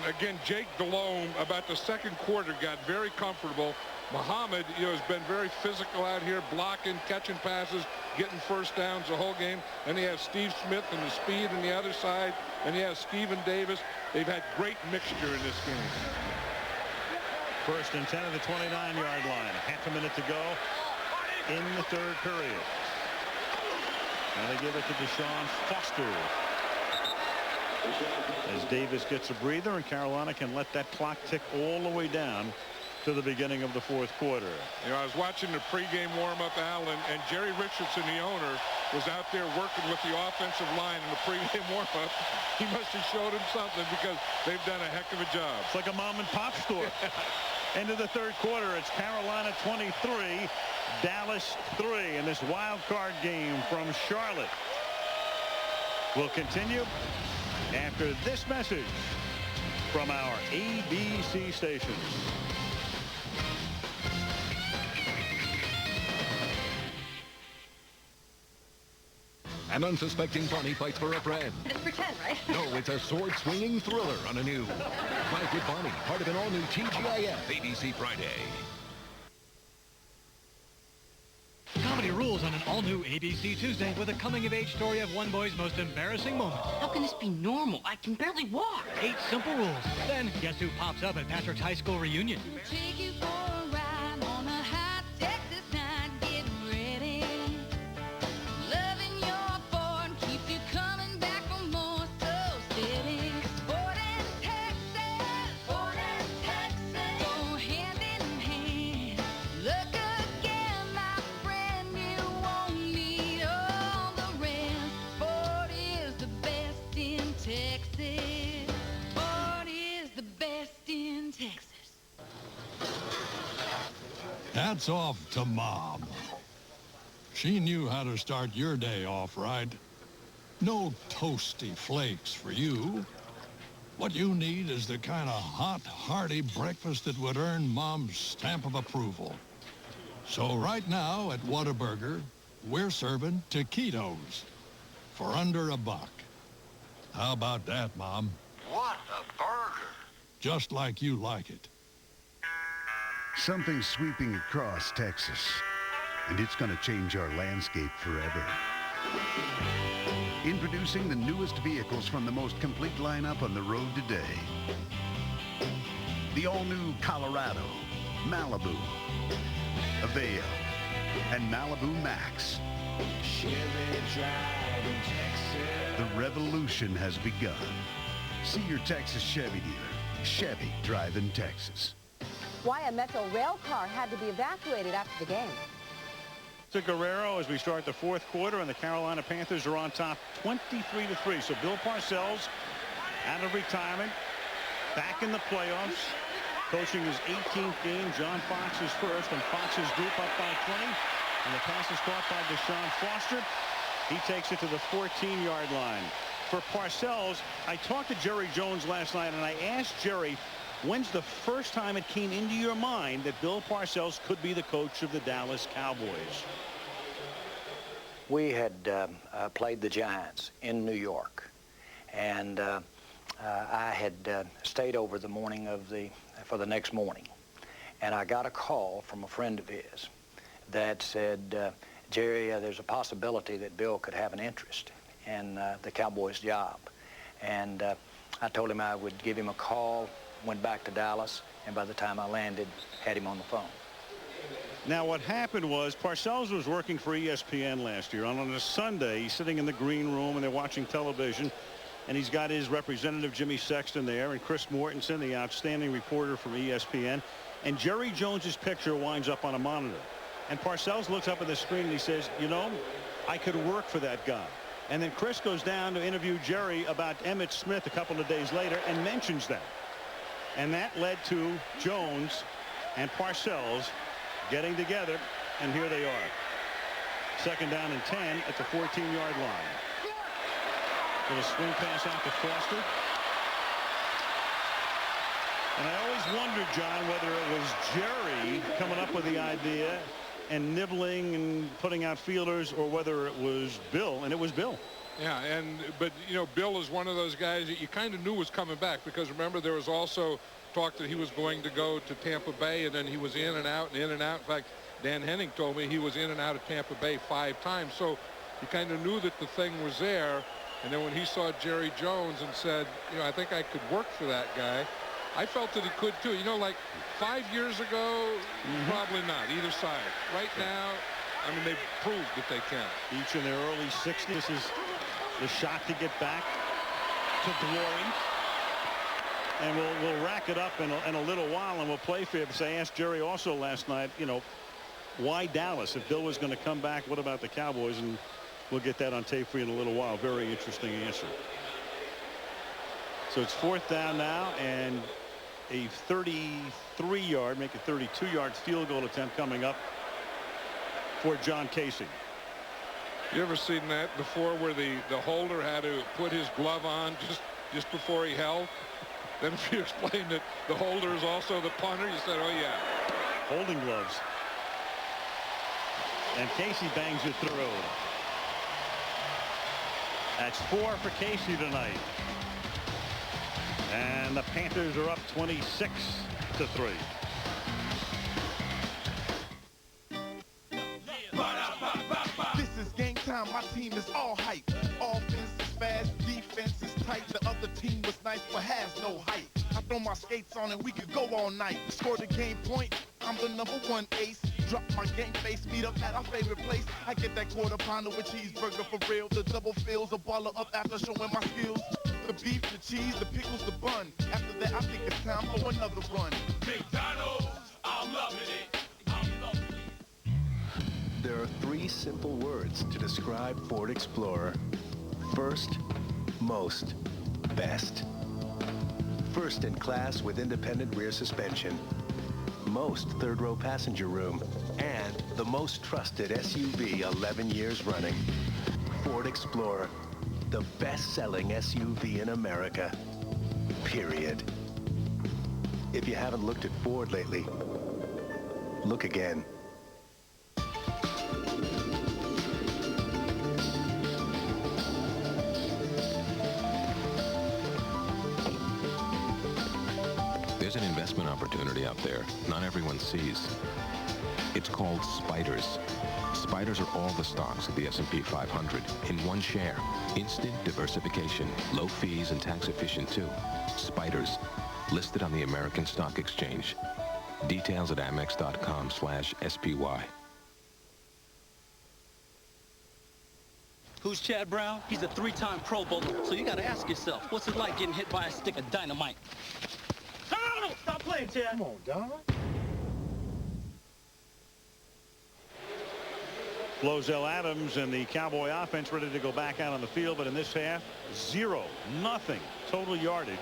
Jake Delholmme, about the second quarter, got very comfortable. Muhammad, you know, has been very physical out here, blocking, catching passes, getting first downs the whole game. Then he has Steve Smith and the speed on the other side, and he has Stephen Davis. They've had great mixture in this game. 1st and 10 at the 29-yard line. Half a minute to go in the 3rd period. Now they give it to Deshaun Foster. As Davis gets a breather, and Carolina can let that clock tick all the way down to the beginning of the 4th quarter. You know, I was watching the pregame warm-up, Al, and Jerry Richardson, the owner, was out there working with the offensive line in the pregame warm-up. He must have showed him something because they've done a heck of a job. It's like a mom-and-pop store. Into the 3rd quarter, it's Carolina 23, Dallas 3, in this wild card game from Charlotte. We'll continue after this message from our ABC stations. An unsuspecting bunny fights for a friend. It's pretend, right? No, it's a sword-swinging thriller on a new Fight with Bonnie, part of an all-new TGIF, ABC Friday. Comedy rules on an all-new ABC Tuesday with a coming-of-age story of one boy's most embarrassing moment. How can this be normal? I can barely walk. 8 simple rules. Then, guess who pops up at Patrick's high school reunion? Take you for a ride on a hot Texas night. Get ready. Loving your Ford keeps you coming back for more. So steady. Ford and Texas. Ford and Texas. Go hand in hand. Look again, my friend. You won't need all the rest. Ford is the best in Texas. Ford is the best in Texas. Hats off to Mom. She knew how to start your day off right. No toasty flakes for you. What you need is the kind of hot, hearty breakfast that would earn Mom's stamp of approval. So right now at Whataburger, we're serving taquitos for under $1. How about that, Mom? What a burger! Just like you like it. Something's sweeping across Texas, and it's going to change our landscape forever. Introducing the newest vehicles from the most complete lineup on the road today. The all-new Colorado, Malibu, Aveo, and Malibu Max. The revolution has begun. See your Texas Chevy dealer. Chevy driving Texas. Why a Metro rail car had to be evacuated after the game. To Guerrero as we start the 4th quarter, and the Carolina Panthers are on top 23-3. So Bill Parcells out of retirement back in the playoffs, coaching his 18th game. John Fox is first, and Fox's group up by 20. And the pass is caught by Deshaun Foster. He takes it to the 14-yard line. For Parcells, I talked to Jerry Jones last night, and I asked Jerry, when's the first time it came into your mind that Bill Parcells could be the coach of the Dallas Cowboys? We had played the Giants in New York, and I had stayed over the morning of for the next morning, and I got a call from a friend of his that said, Jerry, there's a possibility that Bill could have an interest in the Cowboys job. And I told him I would give him a call, went back to Dallas, and by the time I landed, had him on the phone. Now, what happened was Parcells was working for ESPN last year. On a Sunday, he's sitting in the green room, and they're watching television, and he's got his representative, Jimmy Sexton, there, and Chris Mortensen, the outstanding reporter from ESPN. And Jerry Jones's picture winds up on a monitor. And Parcells looks up at the screen, and he says, you know, I could work for that guy. And then Chris goes down to interview Jerry about Emmitt Smith a couple of days later and mentions that. And that led to Jones and Parcells getting together, and here they are. Second down and 10 at the 14-yard line. With a swing pass out to Foster. And I always wondered, John, whether it was Jerry coming up with the idea and nibbling and putting out fielders, or whether it was Bill, and it was Bill. Yeah, but you know, Bill is one of those guys that you kind of knew was coming back, because remember, there was also talk that he was going to go to Tampa Bay, and then he was in and out and in and out. In fact, Dan Henning told me he was in and out of Tampa Bay 5 times. So he kind of knew that the thing was there. And then when he saw Jerry Jones and said, you know, I think I could work for that guy, I felt that he could too. You know, like 5 years ago, probably not, either side. Right now, I mean, they've proved that they can. Each in their early 60s. This is the shot to get back to glory. And we'll rack it up in a little while, and we'll play for you. Because I asked Jerry also last night, you know, why Dallas? If Bill was going to come back, what about the Cowboys? And we'll get that on tape for you in a little while. Very interesting answer. So it's 4th down now, and a 33-yard, make it 32-yard field goal attempt coming up for John Casey. You ever seen that before, where the holder had to put his glove on just before he held? Then if you explain that the holder is also the punter, you said, oh yeah. Holding gloves. And Casey bangs it through. That's 4 for Casey tonight. And the Panthers are up 26-3. This is game time. My team is all hype. Offense is fast, defense is tight. The other team was nice but has no height. I throw my skates on and we could go all night. Score the game point. I'm the #1 ace. Drop my game face, meet up at our favorite place. I get that quarter pounder with cheeseburger for real. The double fills a baller up after showing my skills. The beef, the cheese, the pickles, the bun. After that, I think it's time for another run. McDonald's, I'm loving it. I'm loving it. There are 3 simple words to describe Ford Explorer. First, most, best. First in class with independent rear suspension. Most third-row passenger room, and the most trusted SUV 11 years running. Ford Explorer, the best-selling SUV in America, period. If you haven't looked at Ford lately, look again. There's an investment opportunity out there not everyone sees. It's called Spiders. Spiders are all the stocks of the S&P 500 in one share. Instant diversification, low fees, and tax efficient too. Spiders, listed on the American Stock Exchange. Details at amex.com/SPY. Who's Chad Brown? He's a 3-time Pro Bowler, so you gotta ask yourself, what's it like getting hit by a stick of dynamite? Stop playing, Chad. Come on, Don. Flozell Adams and the Cowboy offense ready to go back out on the field, but in this half, 0-0 total yardage.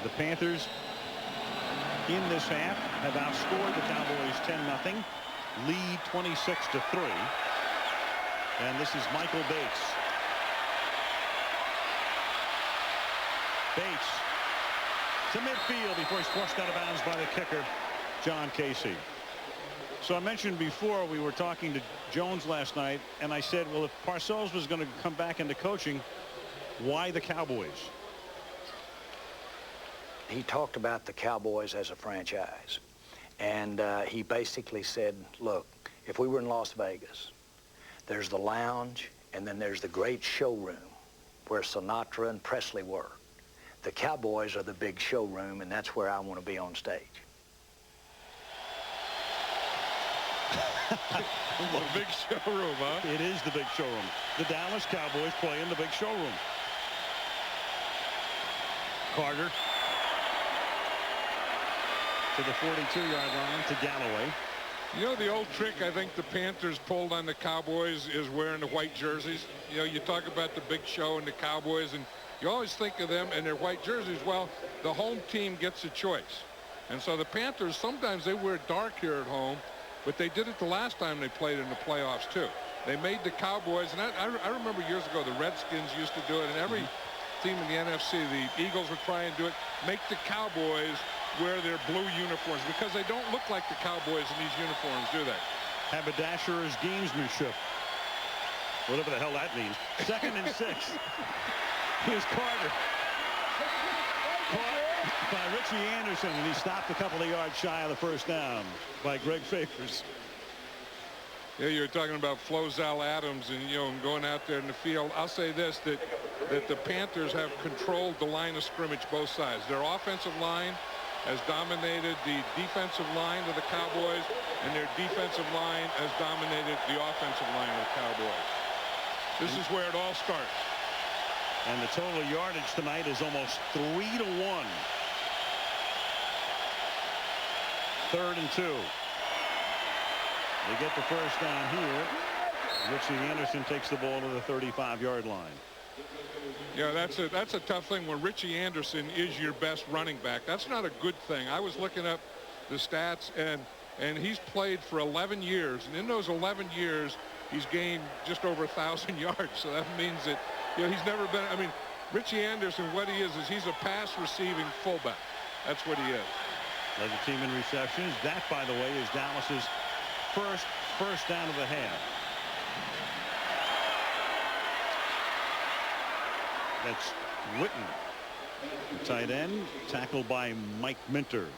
The Panthers in this half have outscored the Cowboys 10-0. Lead 26-3. And this is Michael Bates. Bates to midfield before he's forced out of bounds by the kicker, John Casey. So I mentioned before, we were talking to Jones last night, and I said, well, if Parcells was going to come back into coaching, why the Cowboys? He talked about the Cowboys as a franchise, and he basically said, look, if we were in Las Vegas, there's the lounge, and then there's the great showroom where Sinatra and Presley were. The Cowboys are the big showroom, and that's where I want to be on stage. The big showroom, huh? It is the big showroom. The Dallas Cowboys play in the big showroom. Carter to the 42-yard line to Galloway. You know, the old trick I think the Panthers pulled on the Cowboys is wearing the white jerseys. You know, you talk about the big show and the Cowboys, and you always think of them in their white jerseys. Well, the home team gets a choice. And so the Panthers, sometimes they wear dark here at home, but they did it the last time they played in the playoffs, too. They made the Cowboys, and I remember years ago the Redskins used to do it, and every team in the NFC, the Eagles would try and do it, make the Cowboys wear their blue uniforms, because they don't look like the Cowboys in these uniforms, do they? Haberdasher's gamesmanship. Whatever the hell that means. 2nd and 6. Here's Carter. Caught by Richie Anderson, and he stopped a couple of yards shy of the first down by Greg Favors. Yeah, you were talking about Flozell Adams and, you know, going out there in the field. I'll say this, that the Panthers have controlled the line of scrimmage both sides. Their offensive line has dominated the defensive line of the Cowboys, and their defensive line has dominated the offensive line of the Cowboys. This is where it all starts. And the total yardage tonight is almost 3-1. 3rd and 2. They get the first down here. Richie Anderson takes the ball to the 35-yard line. Yeah, that's a tough thing when Richie Anderson is your best running back. That's not a good thing. I was looking up the stats, and he's played for 11 years, and in those 11 years he's gained just over 1,000 yards. So that means that, you know, he's never been, I mean, Richie Anderson, what he is he's a pass receiving fullback. That's what he is. Led the team in receptions. That, by the way, is Dallas's first down of the half. That's Witten, the tight end, tackled by Mike Minter.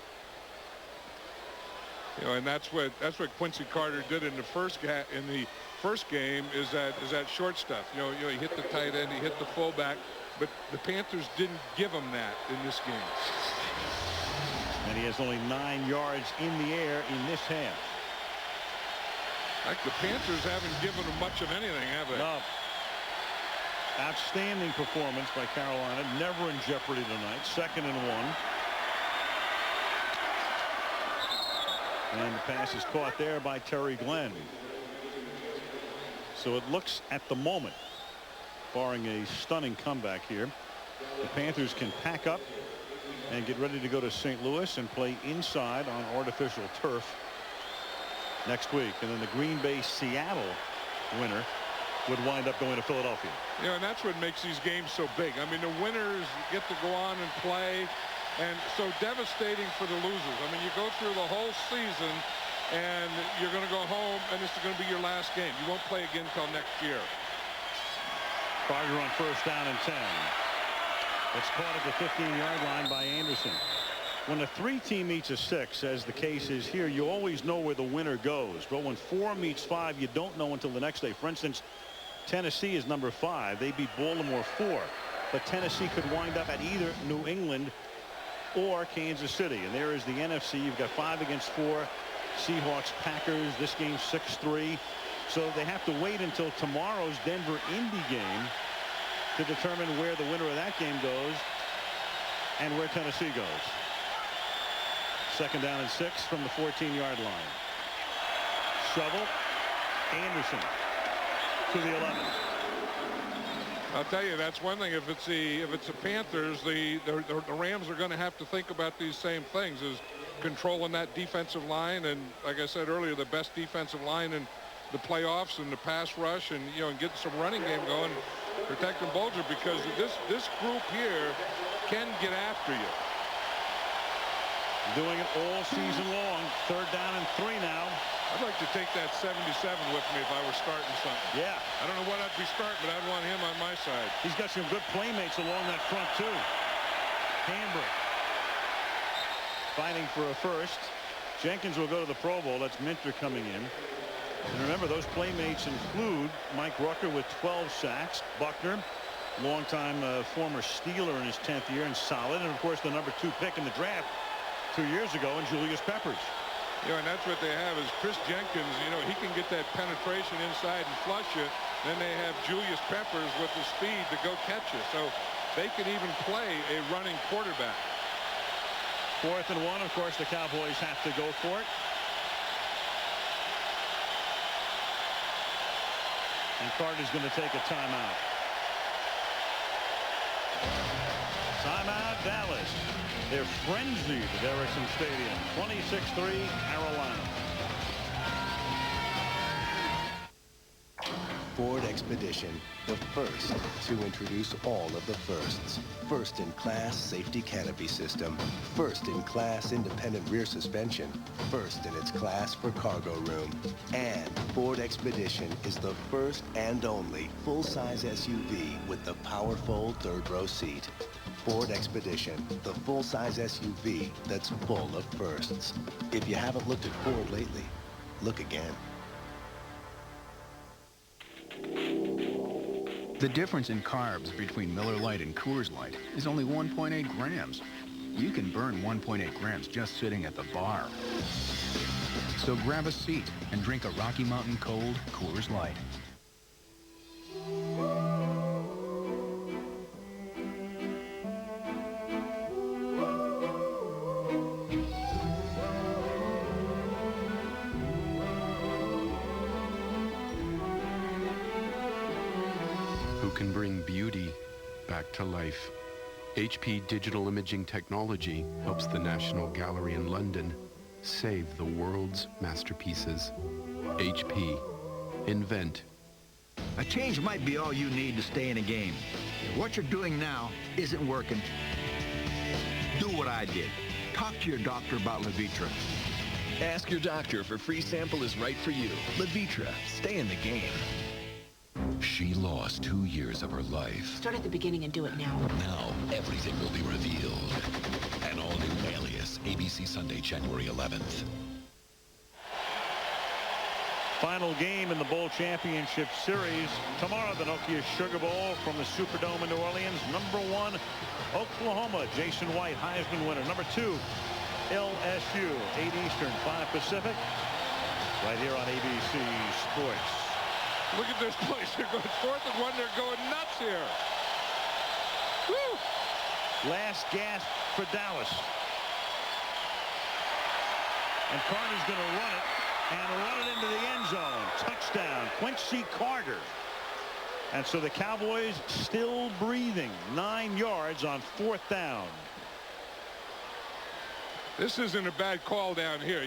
You know, and that's what Quincy Carter did in the first game is that short stuff. You know, he hit the tight end, he hit the fullback, but the Panthers didn't give him that in this game. And he has only 9 yards in the air in this half. Like the Panthers haven't given him much of anything, have they? No. Outstanding performance by Carolina. Never in jeopardy tonight. 2nd and 1. And the pass is caught there by Terry Glenn. So it looks at the moment, barring a stunning comeback here, the Panthers can pack up and get ready to go to St. Louis and play inside on artificial turf next week. And then the Green Bay-Seattle winner would wind up going to Philadelphia. You know, and that's what makes these games so big. I mean, the winners get to go on and play, and so devastating for the losers. I mean, you go through the whole season, and you're going to go home, and this is going to be your last game. You won't play again until next year. Carter on first down and 10. It's caught at the 15-yard line by Anderson. When a 3-team meets a 6, as the case is here, you always know where the winner goes. But when 4 meets 5, you don't know until the next day. For instance, Tennessee is number 5. They beat Baltimore 4. But Tennessee could wind up at either New England or Kansas City. And there is the NFC. You've got 5 against 4. Seahawks, Packers. This game 6-3. So they have to wait until tomorrow's Denver-Indy game to determine where the winner of that game goes and where Tennessee goes. 2nd down and 6 from the 14-yard line. Shovel. Anderson to the 11. I'll tell you, that's one thing. If it's the Panthers, the Rams are going to have to think about these same things, is controlling that defensive line, and like I said earlier, the best defensive line in the playoffs, and the pass rush, and and getting some running game going, protecting Bulger, because this group here can get after you. Doing it all season long. 3rd down and 3 now. I'd like to take that 77 with me if I were starting something. Yeah. I don't know what I'd be starting, but I'd want him on my side. He's got some good playmates along that front, too. Hambrick fighting for a first. Jenkins will go to the Pro Bowl. That's Minter coming in. And remember, those playmates include Mike Rucker with 12 sacks, Buckner, longtime former Steeler in his 10th year and solid, and of course the number 2 pick in the draft 2 years ago, and Julius Peppers. And that's what they have, is Chris Jenkins. He can get that penetration inside and flush you. Then they have Julius Peppers with the speed to go catch you. So they can even play a running quarterback. 4th and 1, of course, the Cowboys have to go for it. And Carter's going to take a timeout. Timeout, Dallas. They're frenzied at Ericsson Stadium. 26-3, Carolina. Ford Expedition, the first to introduce all of the firsts. First-in-class safety canopy system. First-in-class independent rear suspension. First in its class for cargo room. And Ford Expedition is the first and only full-size SUV with the powerful third-row seat. Ford Expedition, the full-size SUV that's full of firsts. If you haven't looked at Ford lately, look again. The difference in carbs between Miller Lite and Coors Light is only 1.8 grams. You can burn 1.8 grams just sitting at the bar. So grab a seat and drink a Rocky Mountain Cold Coors Light. Can bring beauty back to life. HP Digital Imaging Technology helps the National Gallery in London save the world's masterpieces. HP. Invent. A change might be all you need to stay in a game. If what you're doing now isn't working, do what I did. Talk to your doctor about Levitra. Ask your doctor if a free sample is right for you. Levitra. Stay in the game. She lost 2 years of her life. Start at the beginning and do it now. Now, everything will be revealed. An all-new Alias, ABC Sunday, January 11th. Final game in the Bowl Championship Series. Tomorrow, the Nokia Sugar Bowl from the Superdome in New Orleans. Number 1, Oklahoma. Jason White, Heisman winner. Number 2, LSU. 8 Eastern, 5 Pacific. Right here on ABC Sports. Look at this place. They're going 4th and 1. They're going nuts here. Woo! Last gasp for Dallas. And Carter's going to run it into the end zone. Touchdown, Quincy Carter. And so the Cowboys still breathing. 9 yards on 4th down. This isn't a bad call down here,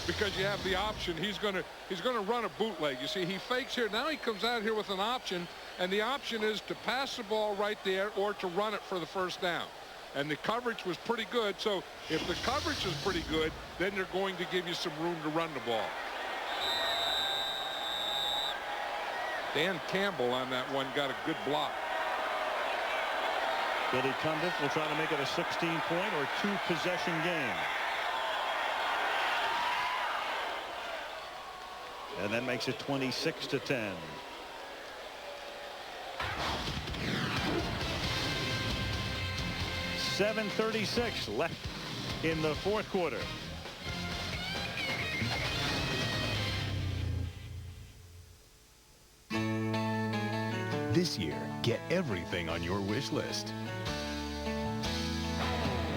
because you have the option. He's going to run a bootleg. You see, he fakes here. Now he comes out here with an option, and the option is to pass the ball right there or to run it for the first down. And the coverage was pretty good. So if the coverage is pretty good, then they're going to give you some room to run the ball. Dan Campbell on that one got a good block. Billy Cundiff will try to make it a 16-point or 2-possession game. And that makes it 26-10. $7:36 left in the 4th quarter. This year, get everything on your wish list.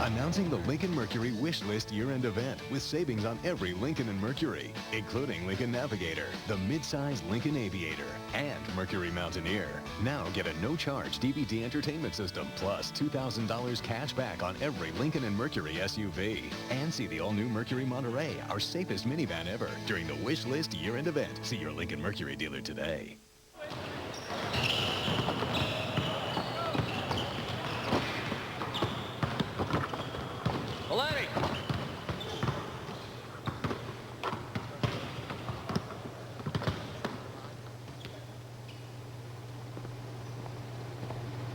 Announcing the Lincoln Mercury Wish List year-end event with savings on every Lincoln and Mercury, including Lincoln Navigator, the mid-size Lincoln Aviator, and Mercury Mountaineer. Now get a no-charge DVD entertainment system plus $2,000 cash back on every Lincoln and Mercury SUV. And see the all-new Mercury Monterey, our safest minivan ever, during the Wish List year-end event. See your Lincoln Mercury dealer today.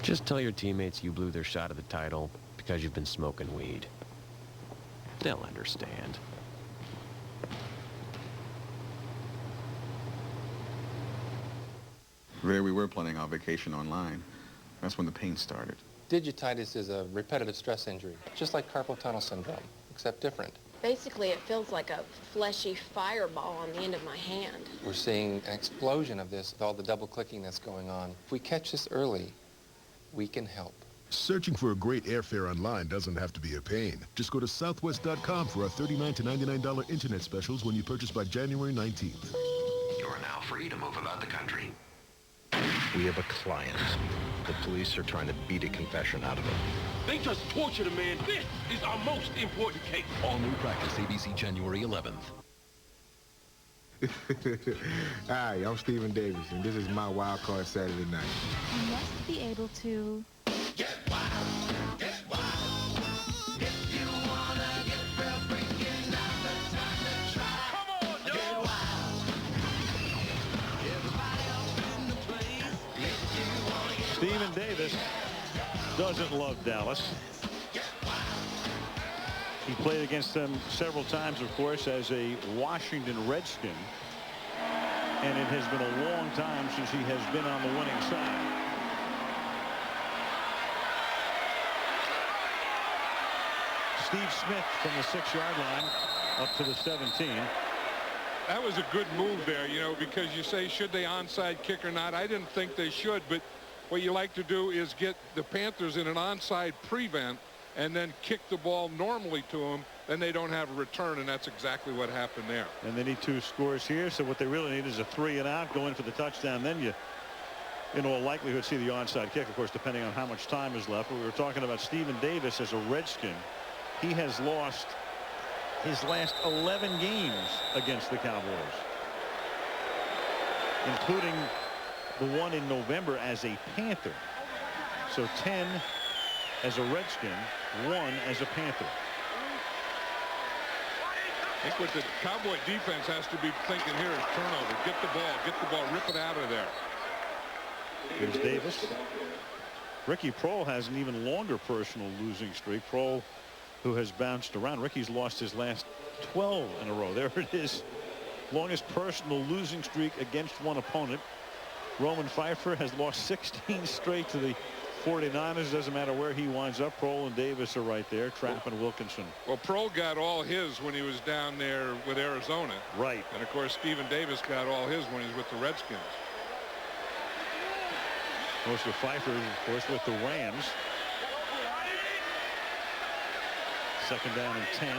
Just tell your teammates you blew their shot at the title because you've been smoking weed. They'll understand. There we were planning our vacation online. That's when the pain started. Digititis is a repetitive stress injury, just like carpal tunnel syndrome, except different. Basically, it feels like a fleshy fireball on the end of my hand. We're seeing an explosion of this with all the double clicking that's going on. If we catch this early, we can help. Searching for a great airfare online doesn't have to be a pain. Just go to southwest.com for our $39 to $99 internet specials when you purchase by January 19th. You're now free to move about the country. We have a client. The police are trying to beat a confession out of him. They just tortured a man. This is our most important case. All new practice, ABC, January 11th. Hi, I'm Stephen Davis, and this is my wild card Saturday night. You must be able to Get wild, get wild. If you wanna get real freaking, now's the time to try. Come on, get wild. Everybody up in the place. If you wanna get Stephen Davis doesn't love Dallas. He played against them several times, of course, as a Washington Redskin. And it has been a long time since he has been on the winning side. Steve Smith from the 6-yard line up to the 17. That was a good move there, you know, because you say, should they onside kick or not? I didn't think they should, but what you like to do is get the Panthers in an onside prevent and then kick the ball normally to them, then they don't have a return, and that's exactly what happened there. And they need 2 scores here, so what they really need is a 3 and out, go in for the touchdown, then you in all likelihood see the onside kick, of course, depending on how much time is left. But we were talking about Stephen Davis as a Redskin. He has lost his last 11 games against the Cowboys, including the one in November as a Panther. So 10 as a Redskin, 1 as a Panther. I think what the Cowboy defense has to be thinking here is turnover. Get the ball, rip it out of there. Here's Davis. Ricky Prohl has an even longer personal losing streak. Prohl, who has bounced around. Ricky's lost his last 12 in a row. There it is. Longest personal losing streak against one opponent. Roman Pfeiffer has lost 16 straight to the 49ers. Doesn't matter where he winds up. Prohl and Davis are right there. Trapp and Wilkinson. Well, Prohl got all his when he was down there with Arizona. Right. And of course, Stephen Davis got all his when he's with the Redskins. Most of Pfeiffer, of course, with the Rams. 2nd down and 10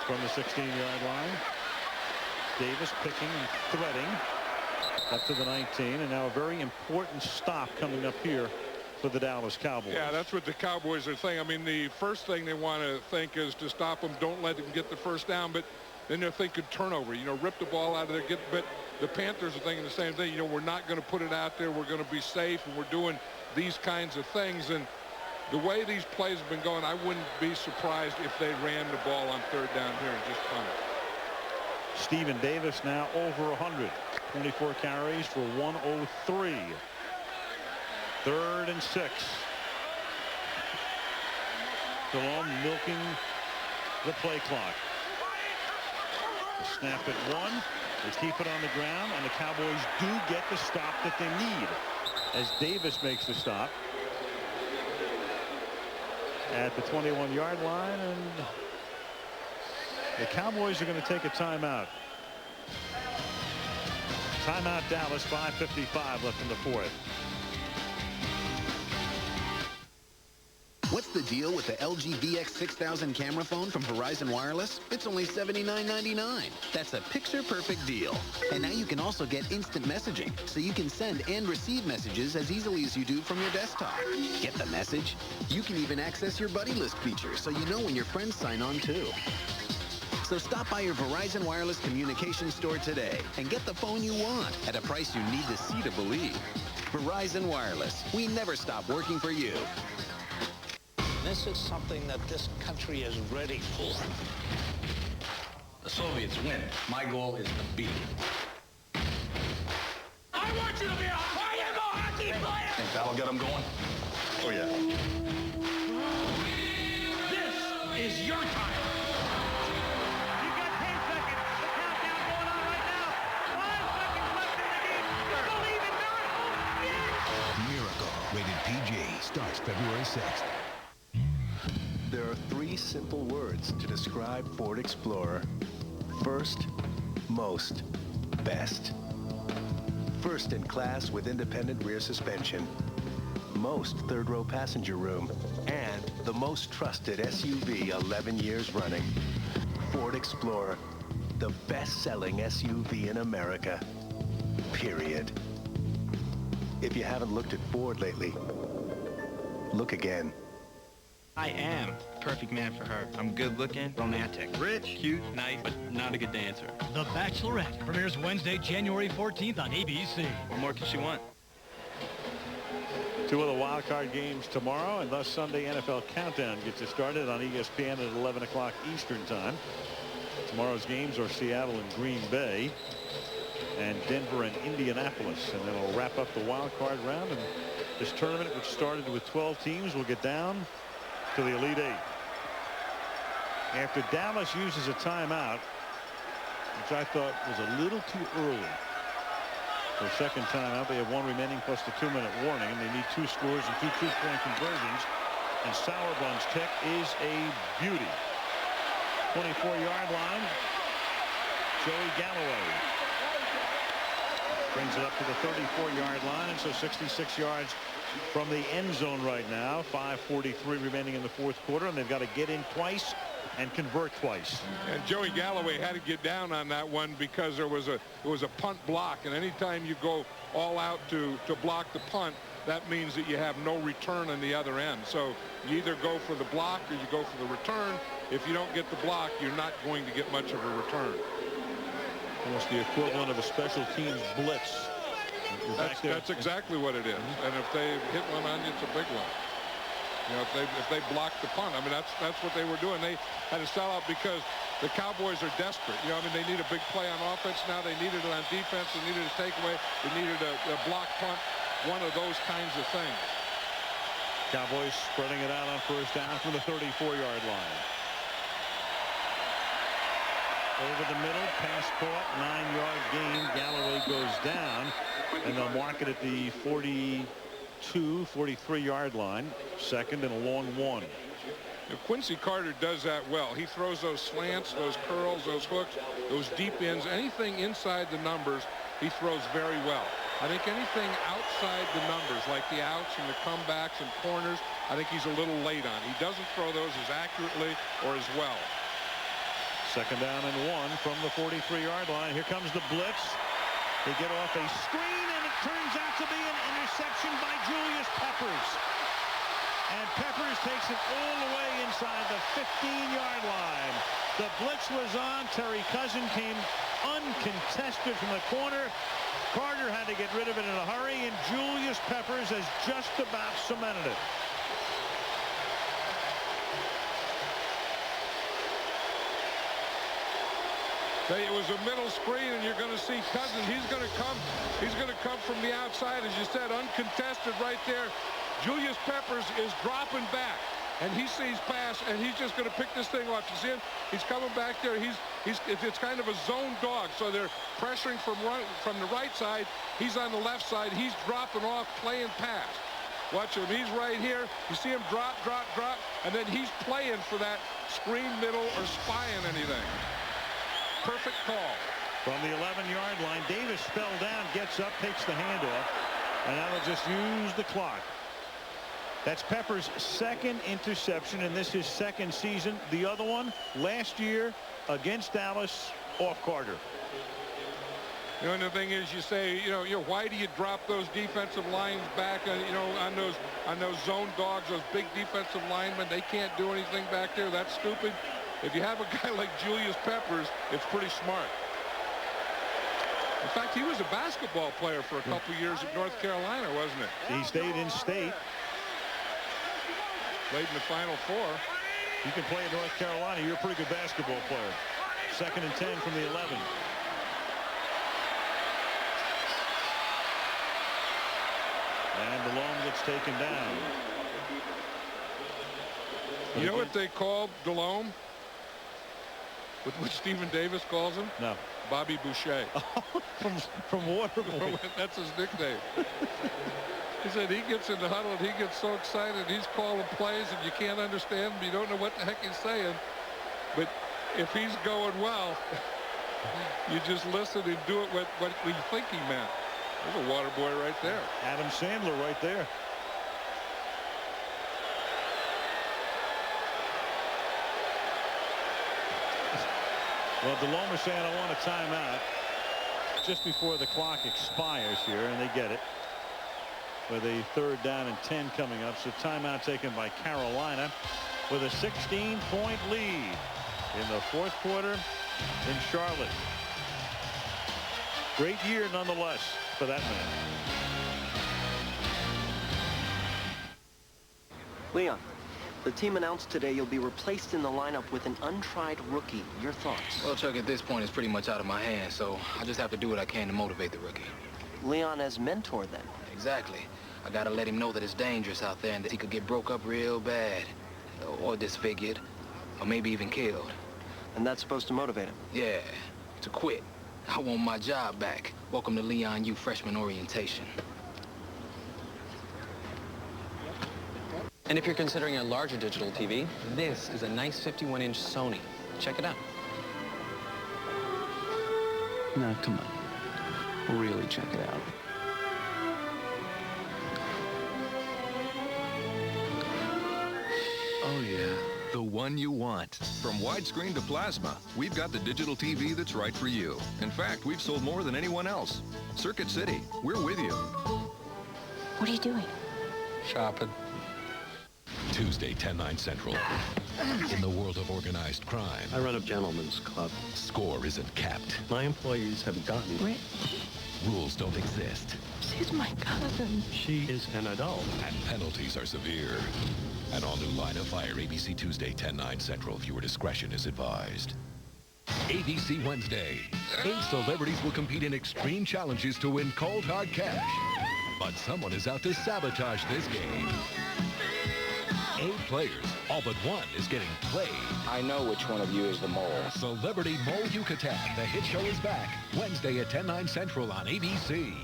from the 16-yard line. Davis picking and threading up to the 19, and now a very important stop coming up here for the Dallas Cowboys. Yeah, that's what the Cowboys are thinking. I mean, the first thing they want to think is to stop them. Don't let them get the first down, but then they're thinking turnover. You know, rip the ball out of there. But the Panthers are thinking the same thing. You know, we're not going to put it out there. We're going to be safe, and we're doing these kinds of things. And the way these plays have been going, I wouldn't be surprised if they ran the ball on 3rd down here and just punt it. Stephen Davis now over 100. 24 carries for 103. 3rd and 6. Delholmme milking the play clock. The snap at 1. They keep it on the ground, and the Cowboys do get the stop that they need as Davis makes the stop at the 21-yard line, and the Cowboys are going to take a timeout. Timeout Dallas, 5:55 left in the 4th. What's the deal with the LG VX6000 camera phone from Verizon Wireless? It's only $79.99. That's a picture-perfect deal. And now you can also get instant messaging, so you can send and receive messages as easily as you do from your desktop. Get the message? You can even access your buddy list feature, so you know when your friends sign on too. So stop by your Verizon Wireless communication store today and get the phone you want at a price you need to see to believe. Verizon Wireless. We never stop working for you. This is something that this country is ready for. The Soviets win. My goal is to beat them. I want you to be a high-level hockey player! Think that'll get them going? Oh, yeah. This is your time. You got 10 seconds. The countdown going on right now. 5 seconds left in the game. Believe in miracles. Yes! Miracle, rated PG, starts February 6th. There are 3 simple words to describe Ford Explorer. First, most, best. First in class with independent rear suspension. Most third-row passenger room. And the most trusted SUV 11 years running. Ford Explorer, the best-selling SUV in America. Period. If you haven't looked at Ford lately, look again. I am the perfect man for her. I'm good looking, romantic, rich, cute, nice, but not a good dancer. The Bachelorette premieres Wednesday, January 14th on ABC. What more can she want? 2 of the wild card games tomorrow, and thus Sunday NFL Countdown gets us started on ESPN at 11 o'clock Eastern Time. Tomorrow's games are Seattle and Green Bay, and Denver and Indianapolis, and then we'll wrap up the wild card round. And this tournament, which started with 12 teams, will get down to the Elite 8. After Dallas uses a timeout, which I thought was a little too early. For a second timeout, they have 1 remaining plus the 2-minute warning. They need 2 scores and 2 two-point conversions. And Sauerbund's kick is a beauty. 24-yard line. Joey Galloway brings it up to the 34-yard line, so 66 yards from the end zone right now. 5:43 remaining in the 4th quarter, and they've got to get in twice and convert twice. And Joey Galloway had to get down on that one because it was a punt block, and anytime you go all out to block the punt, that means that you have no return on the other end. So you either go for the block or you go for the return. If you don't get the block, you're not going to get much of a return. Almost the equivalent of a special teams blitz. That's exactly what it is. And if they hit one on you, it's a big one. You know, if they block the punt, I mean, that's what they were doing. They had to sell out because the Cowboys are desperate. You know, I mean, they need a big play on offense now. They needed it on defense. They needed a takeaway. They needed a block punt. One of those kinds of things. Cowboys spreading it out on first down from the 34-yard line. Over the middle, pass caught, 9-yard gain. Galloway goes down, and they'll mark it at the 42, 43-yard line. Second and a long 1. Now, Quincy Carter does that well. He throws those slants, those curls, those hooks, those deep ends, anything inside the numbers, he throws very well. I think anything outside the numbers, like the outs and the comebacks and corners, I think he's a little late on. He doesn't throw those as accurately or as well. Second down and 1 from the 43-yard line. Here comes the blitz. They get off a screen, and it turns out to be an interception by Julius Peppers. And Peppers takes it all the way inside the 15-yard line. The blitz was on. Terry Cousin came uncontested from the corner. Carter had to get rid of it in a hurry, and Julius Peppers has just about cemented it. It was a middle screen, and you're going to see Cousins. He's going to come from the outside, as you said, uncontested right there. Julius Peppers is dropping back, and he sees pass, and he's just going to pick this thing off. You see him? He's coming back there. It's kind of a zone dog, so they're pressuring from the right side. He's on the left side. He's dropping off, playing pass. Watch him. He's right here. You see him drop, and then he's playing for that screen middle or spying anything. Perfect call. From the 11-yard line, Davis fell down, gets up, takes the handoff, and now they'll just use the clock. That's Pepper's second interception, and this is second season. The other one last year against Dallas off Carter. You know, and the thing is, you say, you know, why do you drop those defensive lines back, on those zone dogs, those big defensive linemen? They can't do anything back there. That's stupid. If you have a guy like Julius Peppers, it's pretty smart. In fact, he was a basketball player for a couple years at North Carolina, wasn't it? He stayed in state. Played in the Final Four. You can play at North Carolina. You're a pretty good basketball player. 2nd and 10 from the 11. And Delholmme gets taken down. You know what they call Delholmme? What Stephen Davis calls him? No. Bobby Boucher. from Waterboy. That's his nickname. He said he gets in the huddle and he gets so excited. He's calling plays and you can't understand him. You don't know what the heck he's saying. But if he's going well, you just listen and do it what we think he meant. There's a water boy right there. Adam Sandler right there. Well, Delholmme is saying, I want a timeout just before the clock expires here, and they get it with a 3rd down and 10 coming up. So timeout taken by Carolina with a 16-point lead in the 4th quarter in Charlotte. Great year nonetheless for that man. Leon, the team announced today you'll be replaced in the lineup with an untried rookie. Your thoughts? Well, Chuck, at this point, it's pretty much out of my hands, so I just have to do what I can to motivate the rookie. Leon as mentor, then? Exactly. I gotta let him know that it's dangerous out there and that he could get broke up real bad, or disfigured, or maybe even killed. And that's supposed to motivate him? Yeah, to quit. I want my job back. Welcome to Leon U freshman orientation. And if you're considering a larger digital TV, this is a nice 51-inch Sony. Check it out. Now, come on. Really check it out. Oh, yeah. The one you want. From widescreen to plasma, we've got the digital TV that's right for you. In fact, we've sold more than anyone else. Circuit City, we're with you. What are you doing? Shopping. Tuesday, 10/9 Central. In the world of organized crime, I run a gentleman's club. Score isn't capped. My employees have gotten Rich. Rules don't exist. She's my cousin. She is an adult. And penalties are severe. An all-new Line of Fire, ABC Tuesday, 10/9 Central. Viewer discretion is advised. ABC Wednesday. 8 celebrities will compete in extreme challenges to win cold hard cash. But someone is out to sabotage this game. 8 players, all but one is getting played. I know which one of you is the mole. Celebrity Mole Yucatan. The hit show is back Wednesday at 10/9 Central on ABC.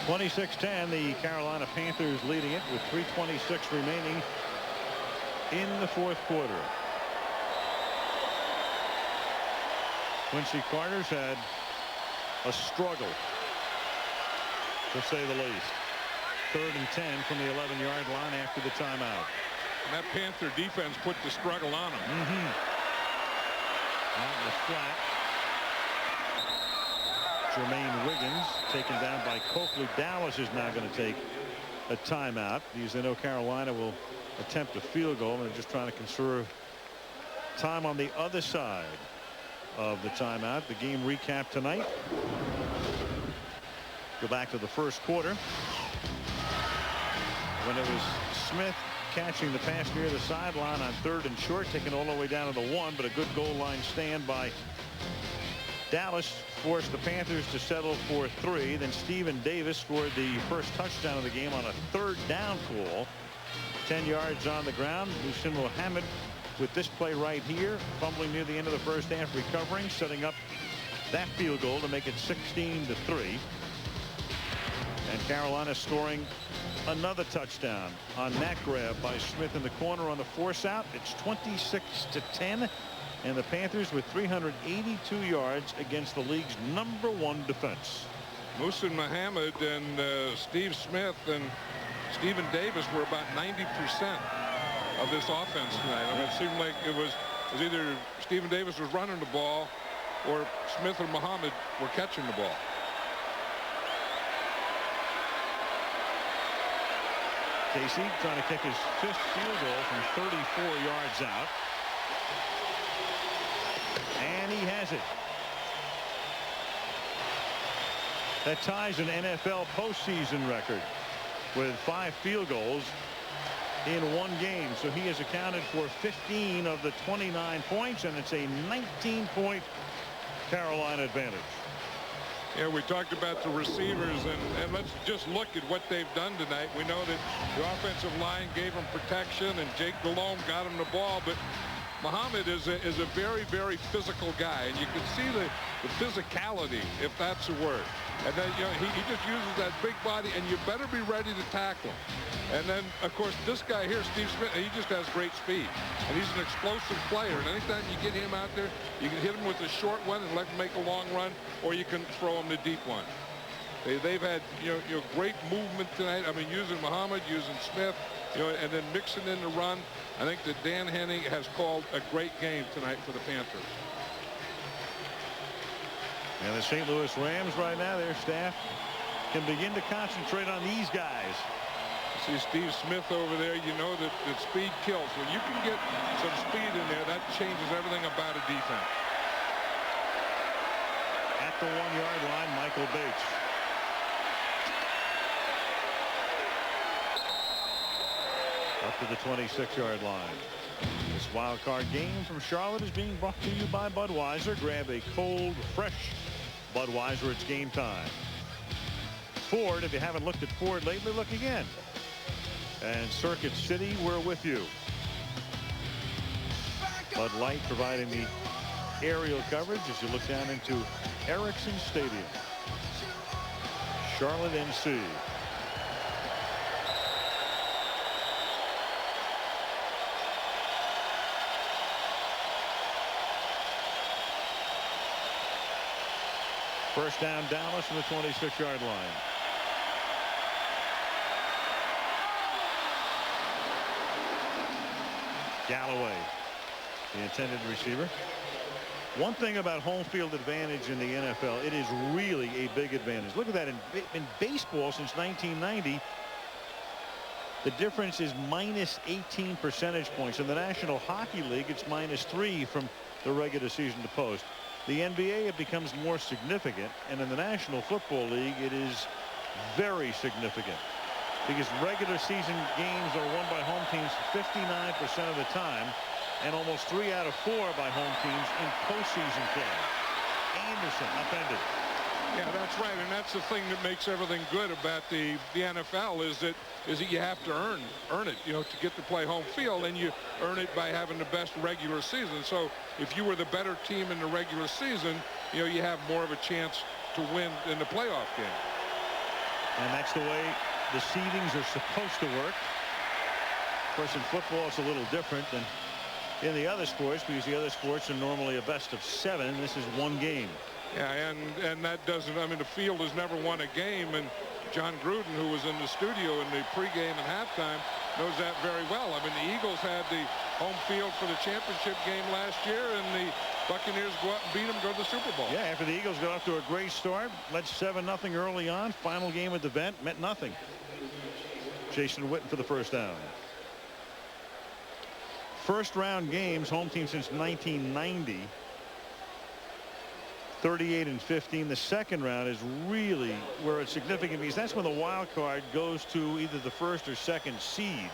26-10, the Carolina Panthers leading it with 3:26 remaining in the 4th quarter. Quincy Carter's had a struggle, to say the least. 3rd and 10 from the 11-yard line after the timeout. And that Panther defense put the struggle on them. Out in the flat. Jermaine Wiggins taken down by Coakley. Dallas is now going to take a timeout because they know Carolina will attempt a field goal, and they're just trying to conserve time on the other side of the timeout. The game recap tonight. Go back to the 1st quarter when it was Smith catching the pass near the sideline on 3rd and short, taken all the way down to the 1, but a good goal line stand by Dallas forced the Panthers to settle for 3. Then Stephen Davis scored the first touchdown of the game on a 3rd down call. 10 yards on the ground. Muhsin Mohammed with this play right here, fumbling near the end of the first half, recovering, setting up that field goal to make it 16-3. And Carolina scoring another touchdown on that grab by Smith in the corner on the force out. It's 26-10. And the Panthers with 382 yards against the league's #1 defense. Muhsin Muhammad and Steve Smith and Stephen Davis were about 90% of this offense tonight. I mean, it seemed like it was either Stephen Davis was running the ball or Smith and Muhammad were catching the ball. Casey trying to kick his 5th field goal from 34 yards out. And he has it. That ties an NFL postseason record with 5 field goals in one game. So he has accounted for 15 of the 29 points, and it's a 19-point Carolina advantage. Yeah, we talked about the receivers, and let's just look at what they've done tonight. We know that the offensive line gave them protection, and Jake Delholmme got him the ball, but Muhammad is a very, very physical guy, and you can see the physicality, if that's a word. And then, you know, he just uses that big body, and you better be ready to tackle him. And then, of course, this guy here, Steve Smith, he just has great speed. And he's an explosive player. And anytime you get him out there, you can hit him with a short one and let him make a long run, or you can throw him the deep one. They've had, you know, great movement tonight. I mean, using Muhammad, using Smith, you know, and then mixing in the run. I think that Dan Henning has called a great game tonight for the Panthers. And the St. Louis Rams right now, their staff can begin to concentrate on these guys. See Steve Smith over there. You know that speed kills. When you can get some speed in there, that changes everything about a defense. At the 1-yard line, Michael Bates. Up to the 26-yard line. This wild card game from Charlotte is being brought to you by Budweiser. Grab a cold, fresh Budweiser. It's game time. Ford, if you haven't looked at Ford lately, look again. And Circuit City, we're with you. Bud Light providing the aerial coverage as you look down into Ericsson Stadium. Charlotte, NC. First down, Dallas from the 26-yard line. Galloway, the intended receiver. One thing about home field advantage in the NFL, it is really a big advantage. Look at that. In baseball since 1990, the difference is minus 18 percentage points. In the National Hockey League, it's -3 from the regular season to post. The NBA, it becomes more significant, and in the National Football League, it is very significant because regular season games are won by home teams 59% of the time, and almost 3 out of 4 by home teams in postseason play. Anderson upended. Yeah, that's right, and that's the thing that makes everything good about the NFL is that you have to earn it, you know, to get to play home field, and you earn it by having the best regular season. So if you were the better team in the regular season, you know, you have more of a chance to win in the playoff game. And that's the way the seedings are supposed to work. Of course, in football, it's a little different than in the other sports because the other sports are normally a best of 7. This is one game. Yeah, and that doesn't, I mean, the field has never won a game, and John Gruden, who was in the studio in the pregame and halftime, knows that very well. I mean, the Eagles had the home field for the championship game last year, and the Buccaneers go out and beat them, go to the Super Bowl. Yeah, after the Eagles got off to a great start, led 7-0 early on. Final game at the Vent meant nothing. Jason Witten for the first down. First round games, home team since 1990. 38-15. The second round is really where it's significant because that's when the wild card goes to either the first or second seed.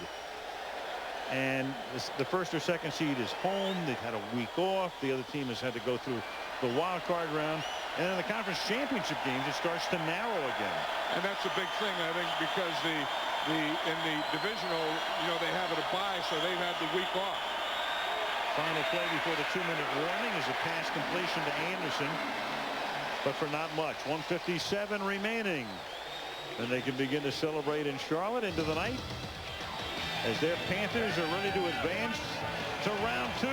And the first or second seed is home. They've had a week off. The other team has had to go through the wild card round. And in the conference championship games, it starts to narrow again. And that's a big thing, I think, because in the divisional, you know, they have it a bye, so they've had the week off. Final play before the 2-minute warning is a pass completion to Anderson, but for not much. 1:57 remaining. And they can begin to celebrate in Charlotte into the night as their Panthers are ready to advance to round 2.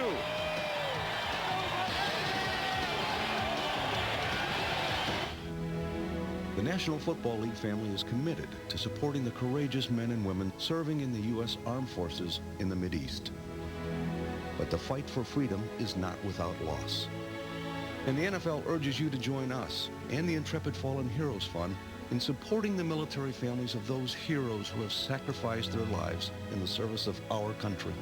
The National Football League family is committed to supporting the courageous men and women serving in the U.S. Armed Forces in the Mideast. But the fight for freedom is not without loss. And the NFL urges you to join us and the Intrepid Fallen Heroes Fund in supporting the military families of those heroes who have sacrificed their lives in the service of our country.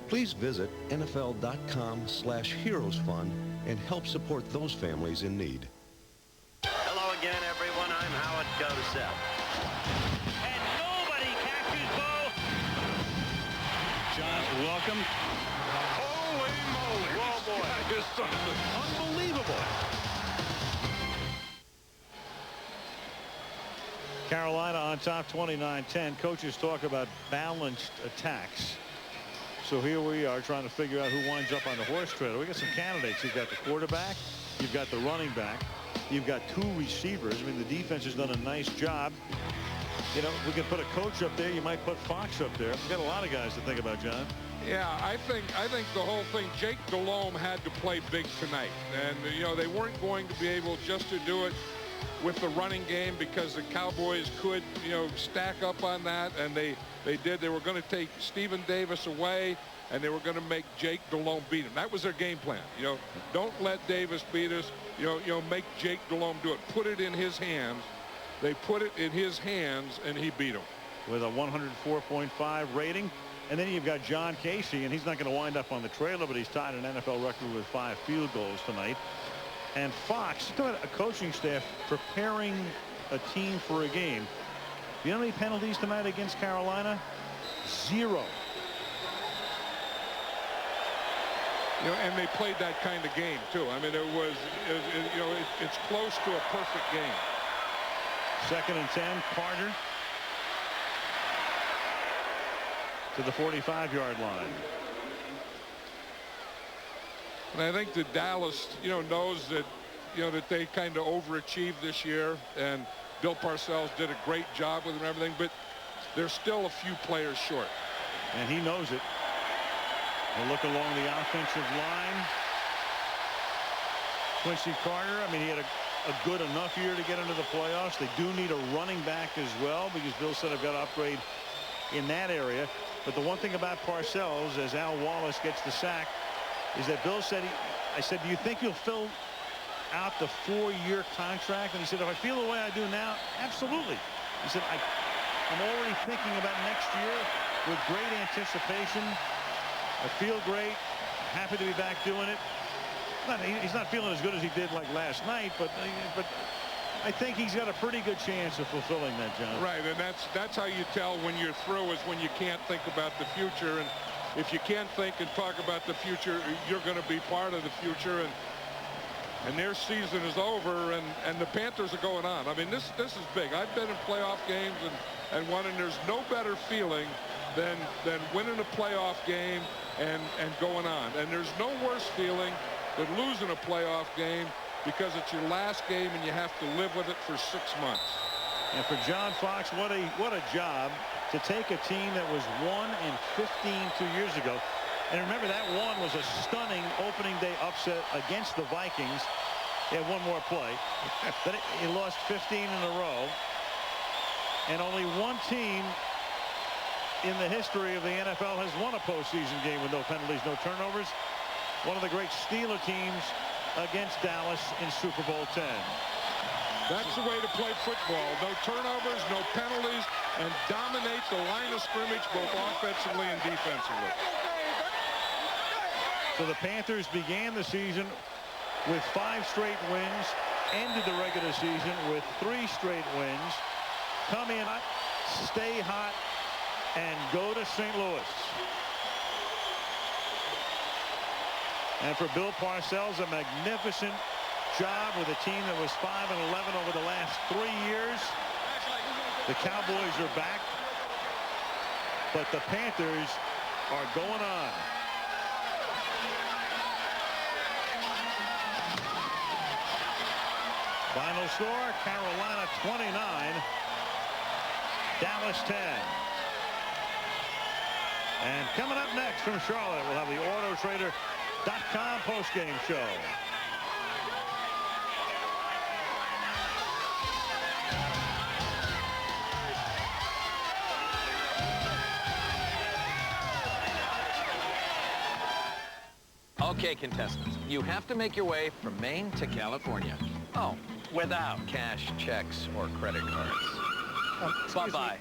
Please visit NFL.com/HeroesFund and help support those families in need. Hello again, everyone. I'm Howard Cosell. And nobody catches Bo. John, welcome. Holy moly. Oh, boy. That is something Unbelievable. Carolina on top 29-10. Coaches talk about balanced attacks. So here we are trying to figure out who winds up on the horse trailer. We got some candidates. You've got the quarterback. You've got the running back. You've got two receivers. I mean, the defense has done a nice job. You know, we could put a coach up there. You might put Fox up there. We've got a lot of guys to think about, John. Yeah, I think the whole thing, Jake Delholmme had to play big tonight. And, you know, they weren't going to be able just to do it with the running game because the Cowboys could, you know, stack up on that. And they did. They were going to take Stephen Davis away, and they were going to make Jake Delholmme beat him. That was their game plan. You know, don't let Davis beat us. You know, make Jake Delholmme do it. Put it in his hands. They put it in his hands, and he beat him. With a 104.5 rating. And then you've got John Casey, and he's not going to wind up on the trailer, but he's tied an NFL record with 5 field goals tonight. And Fox, talk about a coaching staff preparing a team for a game. You know how many penalties tonight against Carolina? 0. You know, and they played that kind of game too. I mean, you know, it's close to a perfect game. 2nd and 10, Carter to the 45-yard line. And I think that Dallas, you know, knows that, you know, that they kind of overachieved this year, and Bill Parcells did a great job with them and everything, but there's still a few players short. And he knows it. We'll look along the offensive line. Quincy Carter, I mean, he had a good enough year to get into the playoffs. They do need a running back as well because Bill said I've got to upgrade in that area. But the one thing about Parcells, as Al Wallace gets the sack, is that Bill said, I said, do you think you'll fill out the 4-year contract? And he said, if I feel the way I do now, absolutely. He said, I'm already thinking about next year with great anticipation. I feel great. Happy to be back doing it. He's not feeling as good as he did like last night, but I think he's got a pretty good chance of fulfilling that, John. Right, and that's how you tell when you're through, is when you can't think about the future. And if you can't think and talk about the future, you're going to be part of the future. And their season is over, and the Panthers are going on. I mean, this is big. I've been in playoff games and won, and there's no better feeling than winning a playoff game and going on. And there's no worse feeling than losing a playoff game because it's your last game and you have to live with it for 6 months. And for John Fox, what a job to take a team that was 1-15 2 years ago. And remember, that one was a stunning opening day upset against the Vikings. He had one more play. But he lost 15 in a row. And only one team in the history of the NFL has won a postseason game with no penalties, no turnovers. One of the great Steeler teams against Dallas in Super Bowl 10. That's the way to play football. No turnovers, no penalties, and dominate the line of scrimmage both offensively and defensively. So the Panthers began the season with 5 straight wins, ended the regular season with 3 straight wins, come in hot, stay hot, and go to St. Louis. And for Bill Parcells, a magnificent job with a team that was 5-11 over the last 3 years. The Cowboys are back, but the Panthers are going on. Final score, Carolina 29, Dallas 10. And coming up next from Charlotte, we'll have the AutoTrader.com postgame show. Okay, contestants, you have to make your way from Maine to California. Oh, without cash, checks, or credit cards. Bye-bye.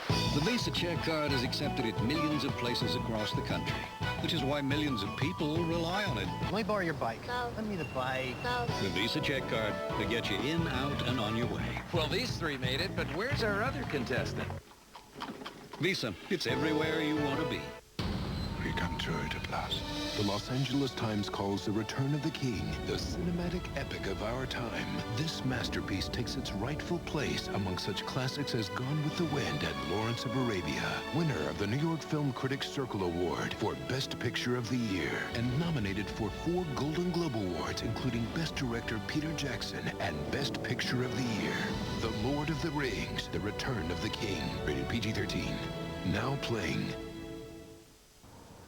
The Visa check card is accepted at millions of places across the country, which is why millions of people rely on it. Let me borrow your bike. No. Lend me the bike. No. The Visa check card to get you in, out, and on your way. Well, these three made it, but where's our other contestant? Visa, it's everywhere you want to be. We come to it at last. The Los Angeles Times calls The Return of the King the cinematic epic of our time. This masterpiece takes its rightful place among such classics as Gone with the Wind and Lawrence of Arabia, winner of the New York Film Critics Circle Award for Best Picture of the Year, and nominated for 4 Golden Globe Awards, including Best Director Peter Jackson and Best Picture of the Year. The Lord of the Rings, The Return of the King, rated PG-13. Now playing.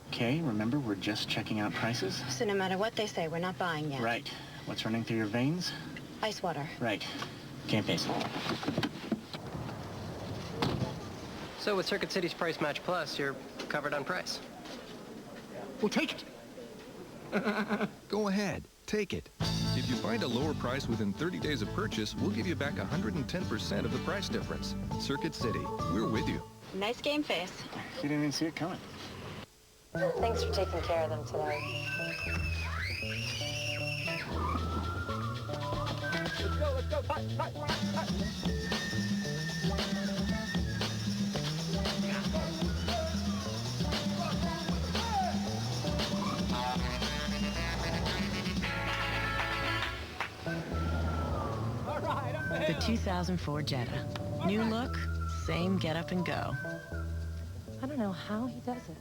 Okay, remember, we're just checking out prices. So no matter what they say, we're not buying yet. Right. What's running through your veins? Ice water. Right. Can't face it. So with Circuit City's Price Match Plus, you're covered on price. Well, take it. Go ahead. Take it. If you find a lower price within 30 days of purchase, we'll give you back 110% of the price difference. Circuit City. We're with you. Nice game face. You didn't even see it coming. Thanks for taking care of them today. Let's go, let's go. Hut, hut, hut, hut. The 2004 Jetta. New look, same get up and go. I don't know how he does it.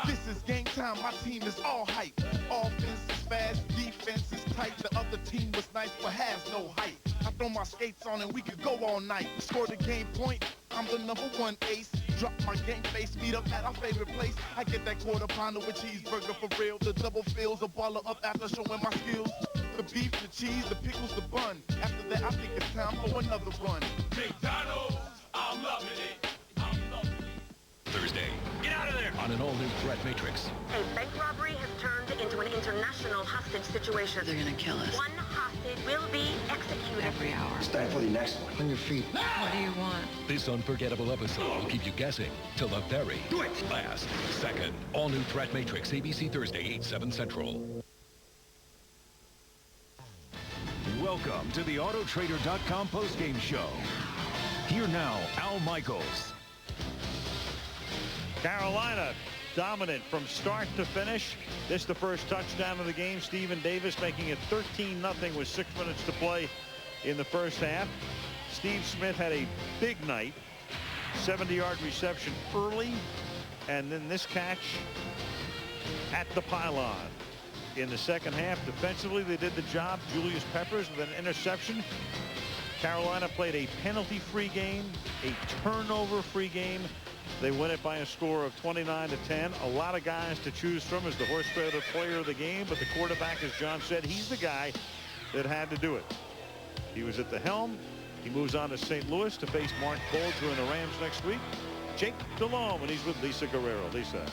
This is game time, my team is all hype. Offense is fast, defense is tight. The other team was nice but has no height. I throw my skates on and we could go all night. Score the game point, I'm the #1 ace. Drop my game face, meet up at our favorite place. I get that quarter pounder with cheeseburger for real. The double fills a baller up after showing my skills. The beef, the cheese, the pickles, the bun. After that, I think it's time for another run. McDonald's, I'm loving it. Thursday. Get out of there! On an all-new threat matrix. A bank robbery has turned into an international hostage situation. They're gonna kill us. One hostage will be executed every hour. It's time for the next one. On your feet. What do you want? This unforgettable episode will keep you guessing till the very last second. All-new threat matrix, ABC Thursday, 8/7 Central. Welcome to the Autotrader.com postgame show. Here now, Al Michaels. Carolina dominant from start to finish. This is the first touchdown of the game. Stephen Davis making it 13-0 with 6 minutes to play in the first half. Steve Smith had a big night. 70-yard reception early, and then this catch at the pylon. In the second half, defensively, they did the job. Julius Peppers with an interception. Carolina played a penalty-free game, a turnover-free game. They win it by a score of 29-10. A lot of guys to choose from as the horse trailer player of the game, but the quarterback, as John said, he's the guy that had to do it. He was at the helm. He moves on to St. Louis to face Mark Bolger and the Rams next week. Jake Delholmme, and he's with Lisa Guerrero. Lisa.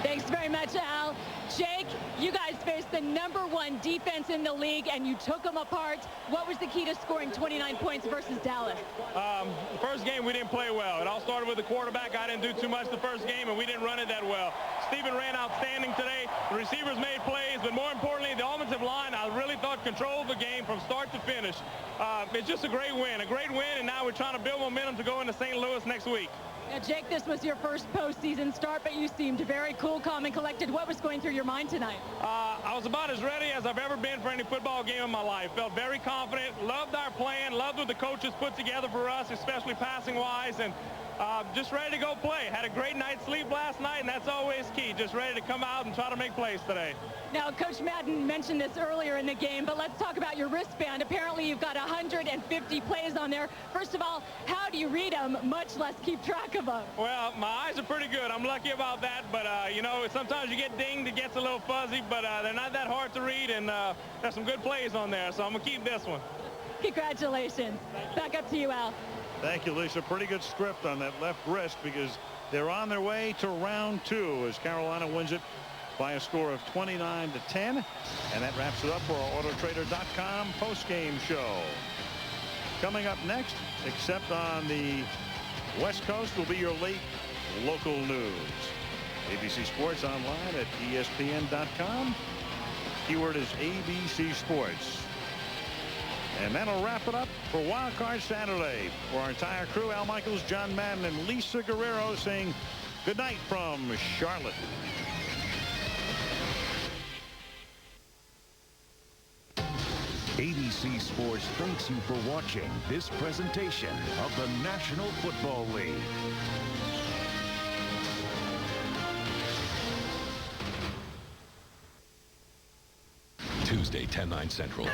Thanks very much, Al. Jake, you guys faced the #1 defense in the league, and you took them apart. What was the key to scoring 29 points versus Dallas? The first game, we didn't play well. It all started with the quarterback. I didn't do too much the first game, and we didn't run it that well. Stephen ran outstanding today. The receivers made plays, but more importantly, the offensive line, I really thought controlled the game from start to finish. It's just a great win, and now we're trying to build momentum to go into St. Louis next week. Now, Jake, this was your first postseason start, but you seemed very cool, calm, and collected. What was going through your mind tonight? I was about as ready as I've ever been for any football game in my life. Felt very confident, loved our plan, loved what the coaches put together for us, especially passing-wise, and just ready to go play. Had a great night's sleep last night, and that's always key. Just ready to come out and try to make plays today. Now, Coach Madden mentioned this earlier in the game, but let's talk about your wristband. Apparently, you've got 150 plays on there. First of all, how do you read them, much less keep track of them? Well, my eyes are pretty good. I'm lucky about that, but, you know, sometimes you get dinged, it gets a little fuzzy, but they're not that hard to read, and there's some good plays on there, so I'm going to keep this one. Congratulations. Back up to you, Al. Thank you, Lisa. Pretty good script on that left wrist because they're on their way to round 2 as Carolina wins it by a score of 29-10. And that wraps it up for our autotrader.com post-game show. Coming up next, except on the West Coast, will be your late local news. ABC Sports online at ESPN.com. Keyword is ABC Sports. And that'll wrap it up for Wildcard Saturday. For our entire crew, Al Michaels, John Madden, and Lisa Guerrero saying good night from Charlotte. ABC Sports thanks you for watching this presentation of the National Football League. Tuesday, 10/9 Central.